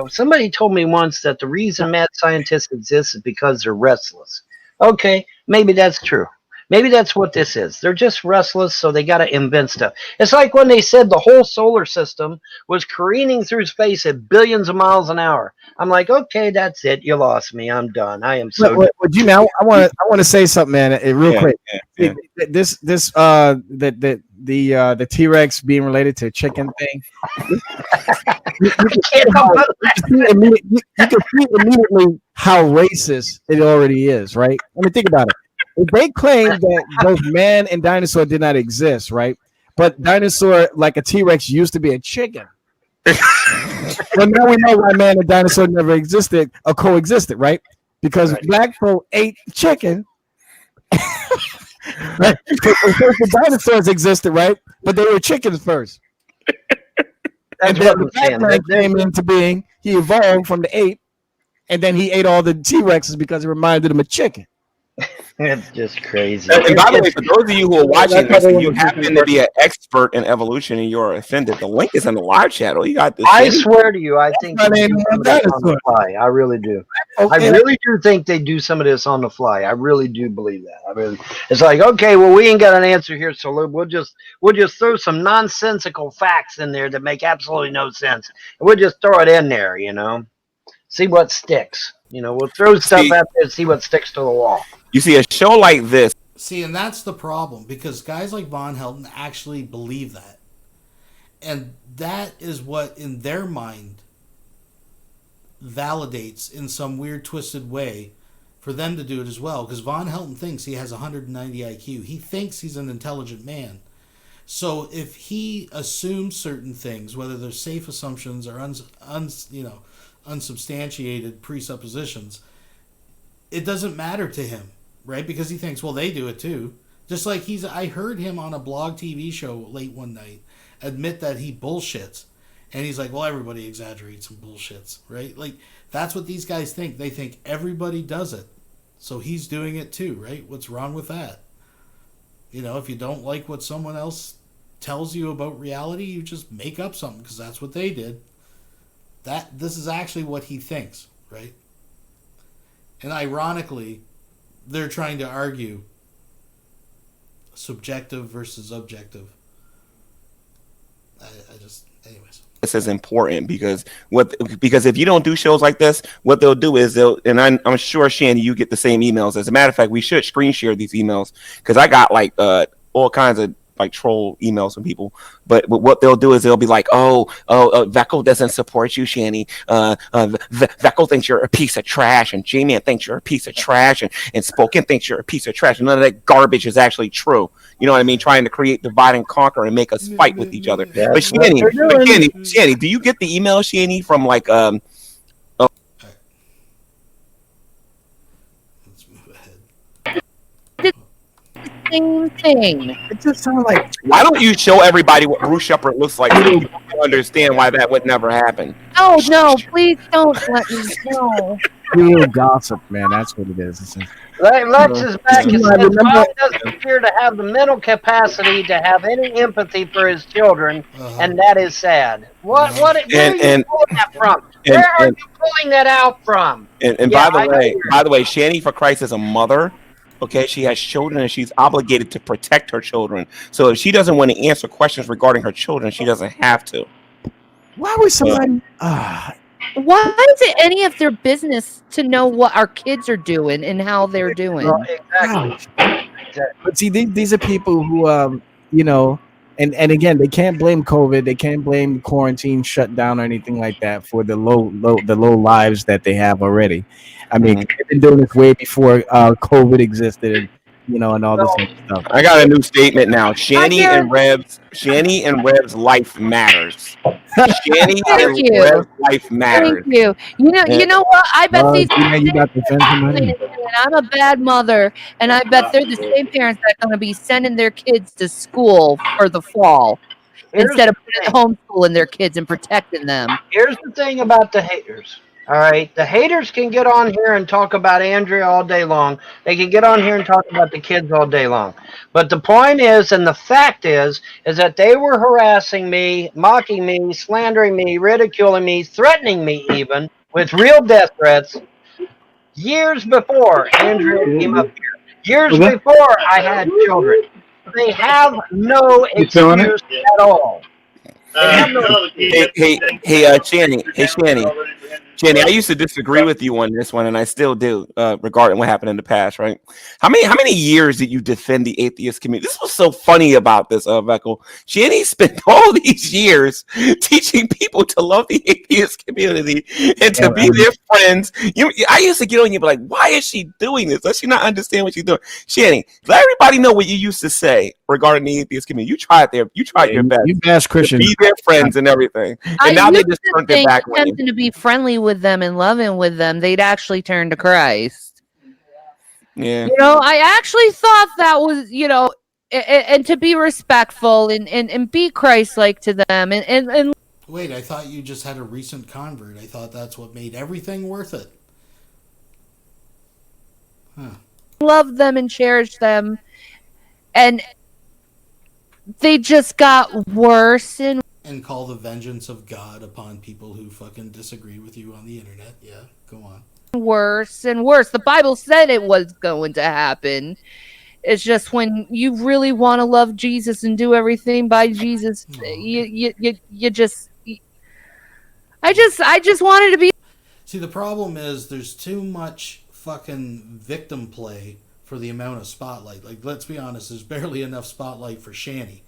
somebody told me once that the reason mad scientists exist is because they're restless. Okay, maybe that's true. Maybe that's what this is. They're just restless, so they got to invent stuff. It's like when they said the whole solar system was careening through space at billions of miles an hour. I'm like, okay, that's it. You lost me. I'm done. I am so. Well, Jimmy, I want to say something, man, real quick. Yeah. The T-Rex being related to chicken thing. You can see immediately how racist it already is, right? I mean, think about it. If they claim that both man and dinosaur did not exist, right? But dinosaur, like a T-Rex, used to be a chicken. Well, now we know why man and dinosaur never existed or coexisted, right? Because black folk ate chicken. Right? The dinosaurs existed, right? But they were chickens first. And then the black man came into being. He evolved from the ape, and then he ate all the T-Rexes because it reminded him of chicken. It's just crazy. And by the way, for those of you who are watching this, and you happen to be an expert in evolution and you're offended, the link is in the live channel. You got this. I swear to you, I think they do some of this on the fly. I really do. I really do think they do some of this on the fly. I really do believe that. I mean, it's like, okay, well, we ain't got an answer here, so we'll just throw some nonsensical facts in there that make absolutely no sense, and we'll just throw it in there, you know, see what sticks. You know, we'll throw stuff out there and see what sticks to the wall. You see a show like this. See, and that's the problem, because guys like Von Helton actually believe that. And that is what, in their mind, validates in some weird, twisted way for them to do it as well. Because Von Helton thinks he has 190 IQ. He thinks he's an intelligent man. So if he assumes certain things, whether they're safe assumptions or unsubstantiated presuppositions, it doesn't matter to him, right? Because he thinks, well, they do it too. Just like I heard him on a blog TV show late one night admit that he bullshits. And he's like, well, everybody exaggerates and bullshits, right? Like, that's what these guys think. They think everybody does it. So he's doing it too, right? What's wrong with that? You know, if you don't like what someone else tells you about reality, you just make up something because that's what they did. This is actually what he thinks, right? And ironically, they're trying to argue subjective versus objective. Anyways. This is important because if you don't do shows like this, what they'll do is I'm sure, Shanny, you get the same emails. As a matter of fact, we should screen share these emails because I got like all kinds of like troll emails from people. But what they'll do is they'll be like, Veckel doesn't support you, Shanny. Veckel thinks you're a piece of trash, and J-Man thinks you're a piece of trash, and Spoken thinks you're a piece of trash. And none of that garbage is actually true. You know what I mean? Trying to create divide and conquer and make us fight with each other. Yeah, but Shanny, do you get the email, Shanny, from like Let's move ahead. Same thing. It just sounds like. Why don't you show everybody what Bruce Shepard looks like so people can understand why that would never happen? Oh no! Please don't let me know. Real gossip, man. That's what it is. Lex is back and says Bob doesn't appear to have the mental capacity to have any empathy for his children, and that is sad. Where are you pulling that from? Where are you pulling that out from? And by the way, Shanny for Christ is a mother. Okay, she has children and she's obligated to protect her children. So if she doesn't want to answer questions regarding her children, she doesn't have to. Why would somebody? Why is it any of their business to know what our kids are doing and how they're doing? Well, exactly. But see, these are people who, you know, and again, they can't blame COVID, they can't blame quarantine shutdown or anything like that for the low lives that they have already. I mean, they've been doing this way before COVID existed, and, you know, and all this other stuff. I got a new statement now. Shanny and Rev's life matters. Shanny and Rev's life matters. Thank you. You know what? I bet these. You got the and I'm a bad mother, and I bet they're the same parents that are going to be sending their kids to school for the fall instead of homeschooling their kids and protecting them. Here's the thing about the haters. All right, the haters can get on here and talk about Andrea all day long. They can get on here and talk about the kids all day long. But the point is, and the fact is that they were harassing me, mocking me, slandering me, ridiculing me, threatening me even with real death threats years before Andrea came up here. Years before I had children. They have no excuse at all. Channy, I used to disagree with you on this one, and I still do, regarding what happened in the past, right? How many years did you defend the atheist community? This was so funny about this, Veckel. Channy spent all these years teaching people to love the atheist community and to be their friends. I used to get on you, but like, why is she doing this? Does she not understand what she's doing? Channy, let everybody know what you used to say regarding the atheist community. You tried your best. You bashed Christian. To be their friends and everything. And now they just turned their back on you. To be friendly with them and loving with them, they'd actually turn to Christ. Yeah. I actually thought that was, and to be respectful and be Christ-like to them. And Wait, I thought you just had a recent convert. I thought that's what made everything worth it. Huh. Love them and cherish them. And they just got worse and call the vengeance of God upon people who fucking disagree with you on the internet. Yeah, go on. worse and worse. The Bible said it was going to happen. It's just when you really want to love Jesus and do everything by Jesus, I just wanted to be. See, the problem is there's too much fucking victim play for the amount of spotlight. Like, let's be honest, there's barely enough spotlight for Shanny,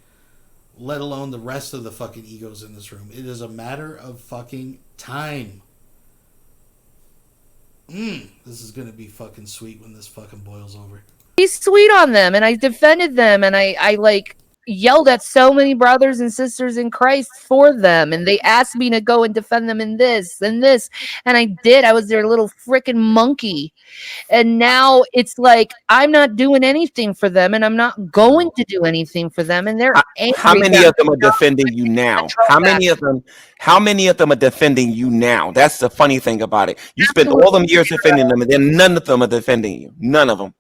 let alone the rest of the fucking egos in this room. It is a matter of fucking time. This is gonna be fucking sweet when this fucking boils over. He's sweet on them, and I defended them, and I like yelled at so many brothers and sisters in Christ for them, and they asked me to go and defend them in this and this, and I did. I was their little freaking monkey, and now it's like I'm not doing anything for them, and I'm not going to do anything for them, and they're angry. How many of them are defending you now? How many of them are defending you now? That's the funny thing about it. You spent all them years defending them, and then none of them are defending you. None of them.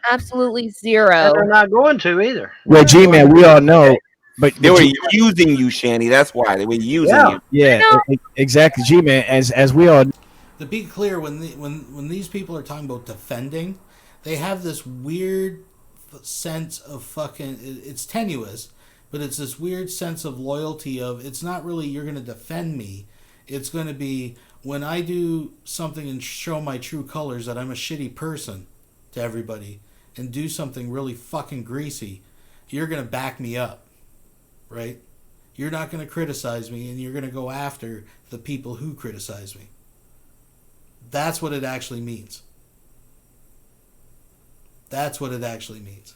Absolutely zero. And they're not going to either. Well, G-Man, we all know, but they were using you, Shanny. That's why they were using you. Yeah, exactly, G-Man. As we all. To be clear, when these people are talking about defending, they have this weird sense of fucking. It's tenuous, but it's this weird sense of loyalty. Of it's not really you're going to defend me. It's going to be when I do something and show my true colors that I'm a shitty person to everybody and do something really fucking greasy, you're going to back me up, right? You're not going to criticize me, and you're going to go after the people who criticize me. That's what it actually means. That's what it actually means.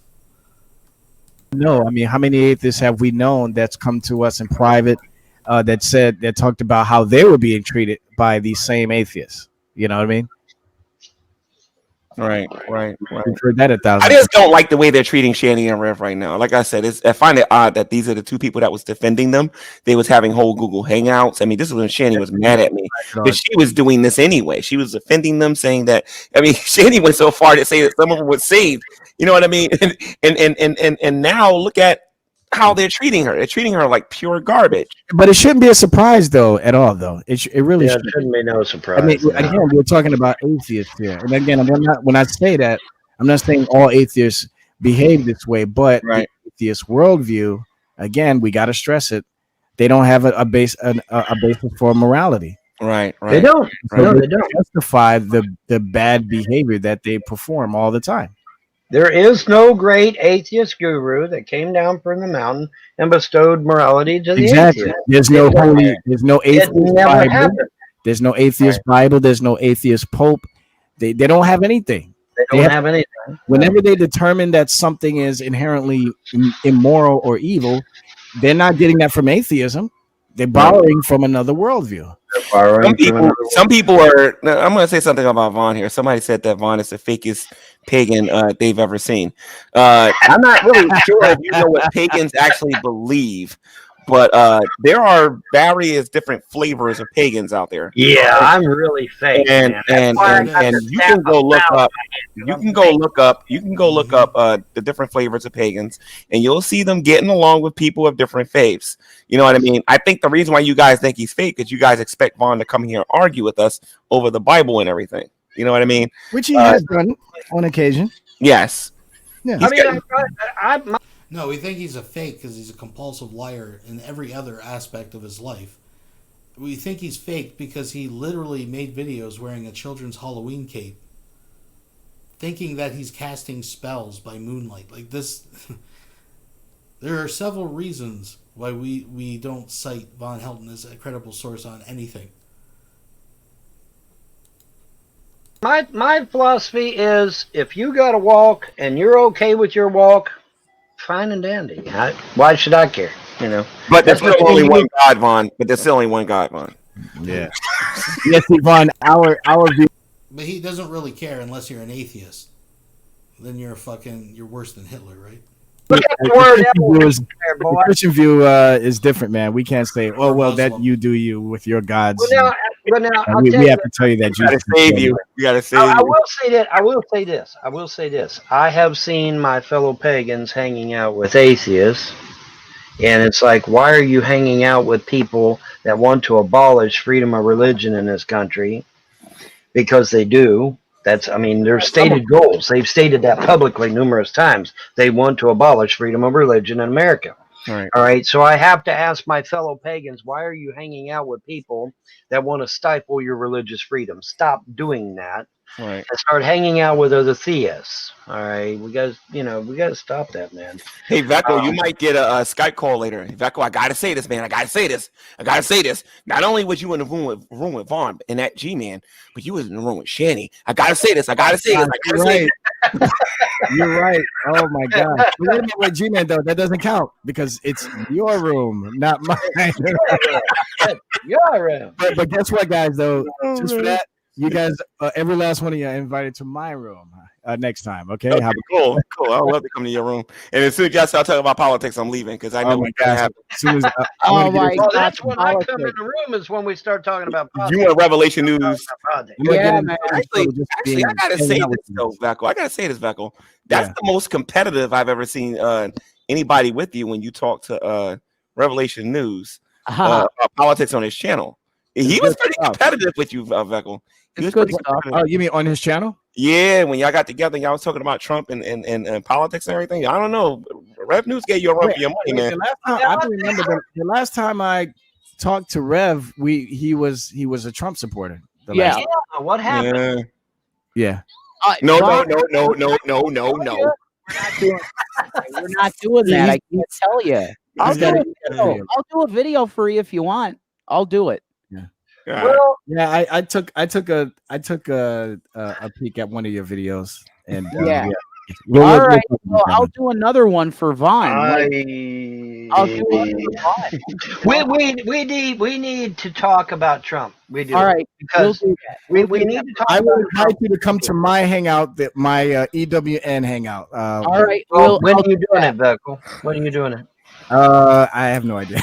No, I mean, how many atheists have we known that's come to us in private that talked about how they were being treated by these same atheists? You know what I mean? Right. We've heard that 1,000. I just don't like the way they're treating Shanny and Rev right now. Like I said, I find it odd that these are the two people that was defending them. They was having whole Google Hangouts. I mean, this is when Shanny was mad at me, but she was doing this anyway. She was defending them, saying that. I mean, Shanny went so far to say that some of them were saved. You know what I mean? And now look at how they're treating her. They're treating her like pure garbage. But it shouldn't be a surprise, though, at all. Though it really shouldn't be no surprise. I mean, again, we're talking about atheists here, and again, when I say that, I'm not saying all atheists behave this way, but the atheist worldview, again, we got to stress it. They don't have a basis for morality. Right. They don't. So they don't justify the bad behavior that they perform all the time. There is no great atheist guru that came down from the mountain and bestowed morality to the atheists. There's no atheist Bible. There's no atheist Bible. There's no atheist Pope. They don't have anything. They don't have anything. Whenever they determine that something is inherently immoral or evil, they're not getting that from atheism. They're borrowing from another worldview. Some people are. I'm going to say something about Vaughn here. Somebody said that Vaughn is the fakest pagan they've ever seen. I'm not really sure if you know what pagans actually believe, but there are various different flavors of pagans out there. Yeah, I'm really fake. And you can go look up. You can go look up the different flavors of pagans, and you'll see them getting along with people of different faiths. You know what I mean? I think the reason why you guys think he's fake is you guys expect Vaughn to come here and argue with us over the Bible and everything. You know what I mean? Which he has done on occasion. Yes. Yeah. I mean, No, we think he's a fake because he's a compulsive liar in every other aspect of his life. We think he's fake because he literally made videos wearing a children's Halloween cape, thinking that he's casting spells by moonlight. Like this, there are several reasons why we don't cite Von Helton as a credible source on anything. My philosophy is, if you got to walk and you're okay with your walk, fine and dandy. Why should I care? You know. But there's still only one God, Von. But there's still only one God, Von. Yeah. Yes, Yvonne. Our view. But he doesn't really care unless you're an atheist. Then you're worse than Hitler, right? Look at the word The Christian view is different, man. We can't say, "Oh, well, that you do you with your gods." Well, now we have to tell you that we gotta save you. We gotta save you. I will say this. I have seen my fellow pagans hanging out with atheists, and it's like, why are you hanging out with people that want to abolish freedom of religion in this country? Because they do. Their stated goals. They've stated that publicly numerous times. They want to abolish freedom of religion in America. Right. All right. So I have to ask my fellow pagans, why are you hanging out with people that want to stifle your religious freedom? Stop doing that. Right. And start hanging out with other theists. All right. We got to stop that, man. Hey, Vecco, you might get a Skype call later. Vecco, I gotta say this, man. I gotta say this. Not only was you in the room with Vaughn and that G-Man, but you was in the room with Shanny. I gotta say this. You're right. Oh my God. Wait a minute, with G-Man though, that doesn't count because it's your room, not mine. Your room. But guess what, guys? Though, just for that, you guys, every last one of you are invited to my room next time. Okay. Cool. I would love to come to your room. And as soon as y'all start talking about politics, I'm leaving because I know what's going to happen. As soon as, that's when I come in the room is when we start talking about politics. You want Revelation News? Yeah, man. Actually, I gotta say this though, Vecco. That's the most competitive I've ever seen anybody with you when you talk to Revelation News politics on his channel. He was pretty competitive with you, Vecco. He was pretty competitive. Oh, you mean on his channel? Yeah, when y'all got together, y'all was talking about Trump and politics and everything. I don't know. Rev News gave you a run for your money, man. I don't remember the last time I talked to Rev, he was a Trump supporter. What happened? Yeah. No. We're not doing that. I can't tell you. I'll do a video for you if you want. I'll do it. Well, yeah, I took a peek at one of your videos, and all right. Well, I'll do another one for Vaughn. I'll do one for Vaughn. We need to talk about Trump. We do. All right, because we need to talk. I will invite you to come to my hangout, my EWN hangout. All right. When are you doing it, Vecco? When are you doing it? I have no idea.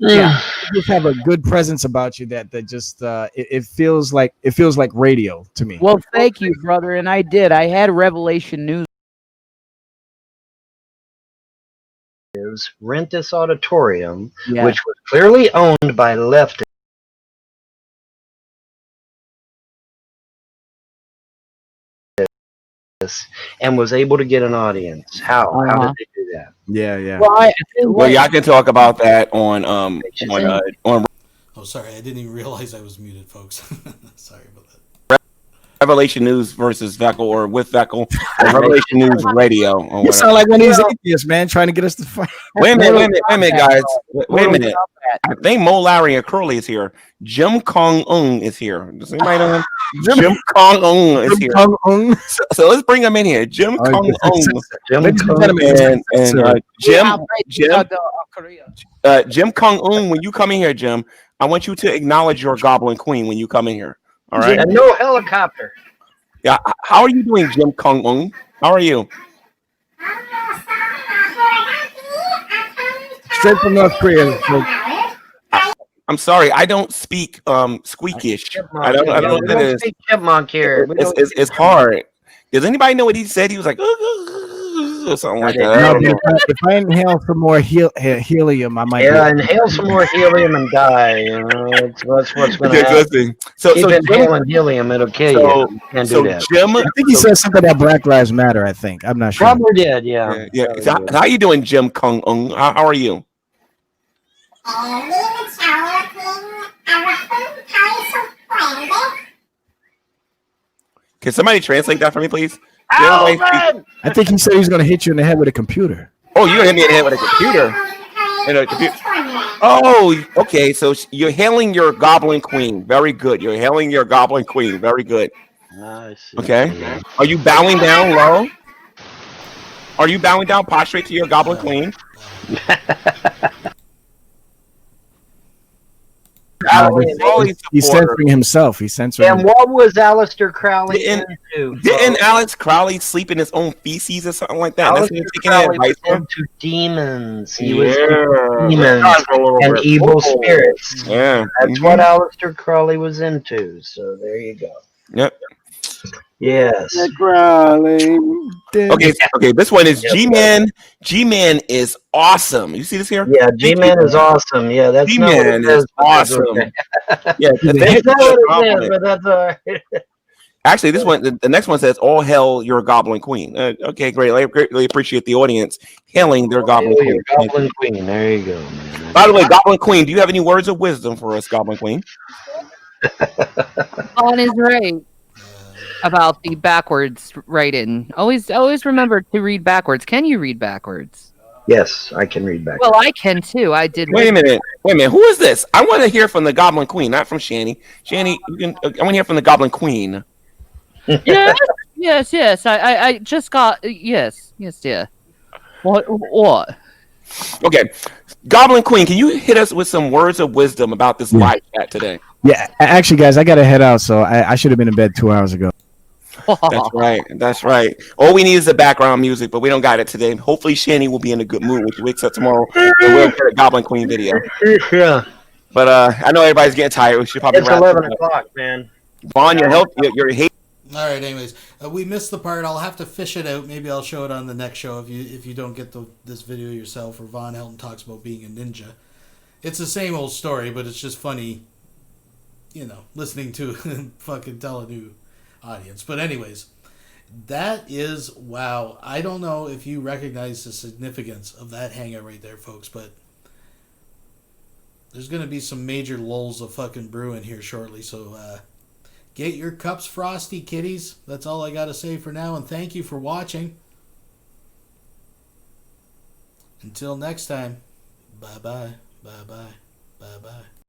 Yeah, you just have a good presence about you that just it feels like radio to me. Well, thank you, brother. And I had Revelation News. Rent this auditorium, which was clearly owned by leftists. And was able to get an audience. How did they do that? Yeah. Well, y'all can talk about that on. Oh, sorry, I didn't even realize I was muted, folks. Sorry about that. Revelation News versus Vecco or with Vecco. Revelation News Radio. You sound like one of these atheists, man, trying to get us to fight. Wait a minute, guys. Wait a minute. I think Mo, Larry, and Curly is here. Jim Kong-un is here. Does anybody know him? Jim Kong-un is here. So let's bring him in here. Jim Kong-un. Jim Kong-un, when you come in here, Jim, I want you to acknowledge your Goblin Queen when you come in here. All right. And no helicopter. Yeah. How are you doing, Jim Kong-un? How are you? Straight from North Korea. I'm sorry, I don't speak squeakish. I don't know what that is. Chipmunk here. It's hard. Does anybody know what he said? He was like, or something like that. I No, don't know. if I inhale some more helium, I might. Yeah, inhale some more helium and die. You know, that's what's going to Okay, happen. listen. So Keep inhaling helium, it'll kill you. You can't do that. Jim, I think he said something about Black Lives Matter. I think I'm not sure. Probably did. Yeah. Yeah. So how you doing, Jim Kung Ung? How are you? Can somebody translate that for me, please? I think he said he was going to hit you in the head with a computer. Oh, you're gonna hit me in the head with a computer. Oh, okay. So you're hailing your Goblin Queen. Very good. You're hailing your Goblin Queen. Very good. I see. Okay. Are you bowing down low? Are you bowing down prostrate to your Goblin Queen? He's censoring himself. He's censoring. And what was Aleister Crowley into? Didn't Alex Crowley sleep in his own feces or something like that? Aleister Crowley was into demons. He was into demons and evil spirits. Yeah. That's what Aleister Crowley was into. So there you go. Yep. Yes. Crowley. Okay. This one is G-Man. G-Man is awesome. You see this here? Yeah, G-Man is awesome. Yeah, that's G-Man is awesome. Yeah, that's not what it is, but that's all right. Actually, this one, the next one says, "All hail your Goblin Queen." Okay, great. I greatly appreciate the audience hailing their Goblin Queen. Goblin Queen. There you go, man. By the way, Goblin Queen, do you have any words of wisdom for us, Goblin Queen? On is right about the backwards writing. Always remember to read backwards. Can you read backwards? Yes, I can read backwards. Well, I can too. I did. Wait a minute. Who is this? I want to hear from the Goblin Queen, not from Shani. Shani, I want to hear from the Goblin Queen. Yes. I just got yes. Yeah. What? Okay, Goblin Queen, can you hit us with some words of wisdom about this live chat today? Yeah, actually, guys, I got to head out, so I should have been in bed 2 hours ago. That's right. All we need is the background music, but we don't got it today. Hopefully, Shani will be in a good mood when she wakes up tomorrow, and we'll get a Goblin Queen video. Yeah. But I know everybody's getting tired. We should probably It's wrap 11 it up. o'clock, man. Vaughn, your hate. All right. Anyways, we missed the part. I'll have to fish it out. Maybe I'll show it on the next show if you don't get this video yourself. Or Von Helton talks about being a ninja. It's the same old story, but it's just funny. You know, listening to fucking tell a new audience. But anyways, that is wow. I don't know if you recognize the significance of that hangout right there, folks, but there's gonna be some major lulls of fucking brewing here shortly. So get your cups frosty, kiddies. That's all I gotta say for now, and thank you for watching. Until next time, bye bye, bye bye, bye bye.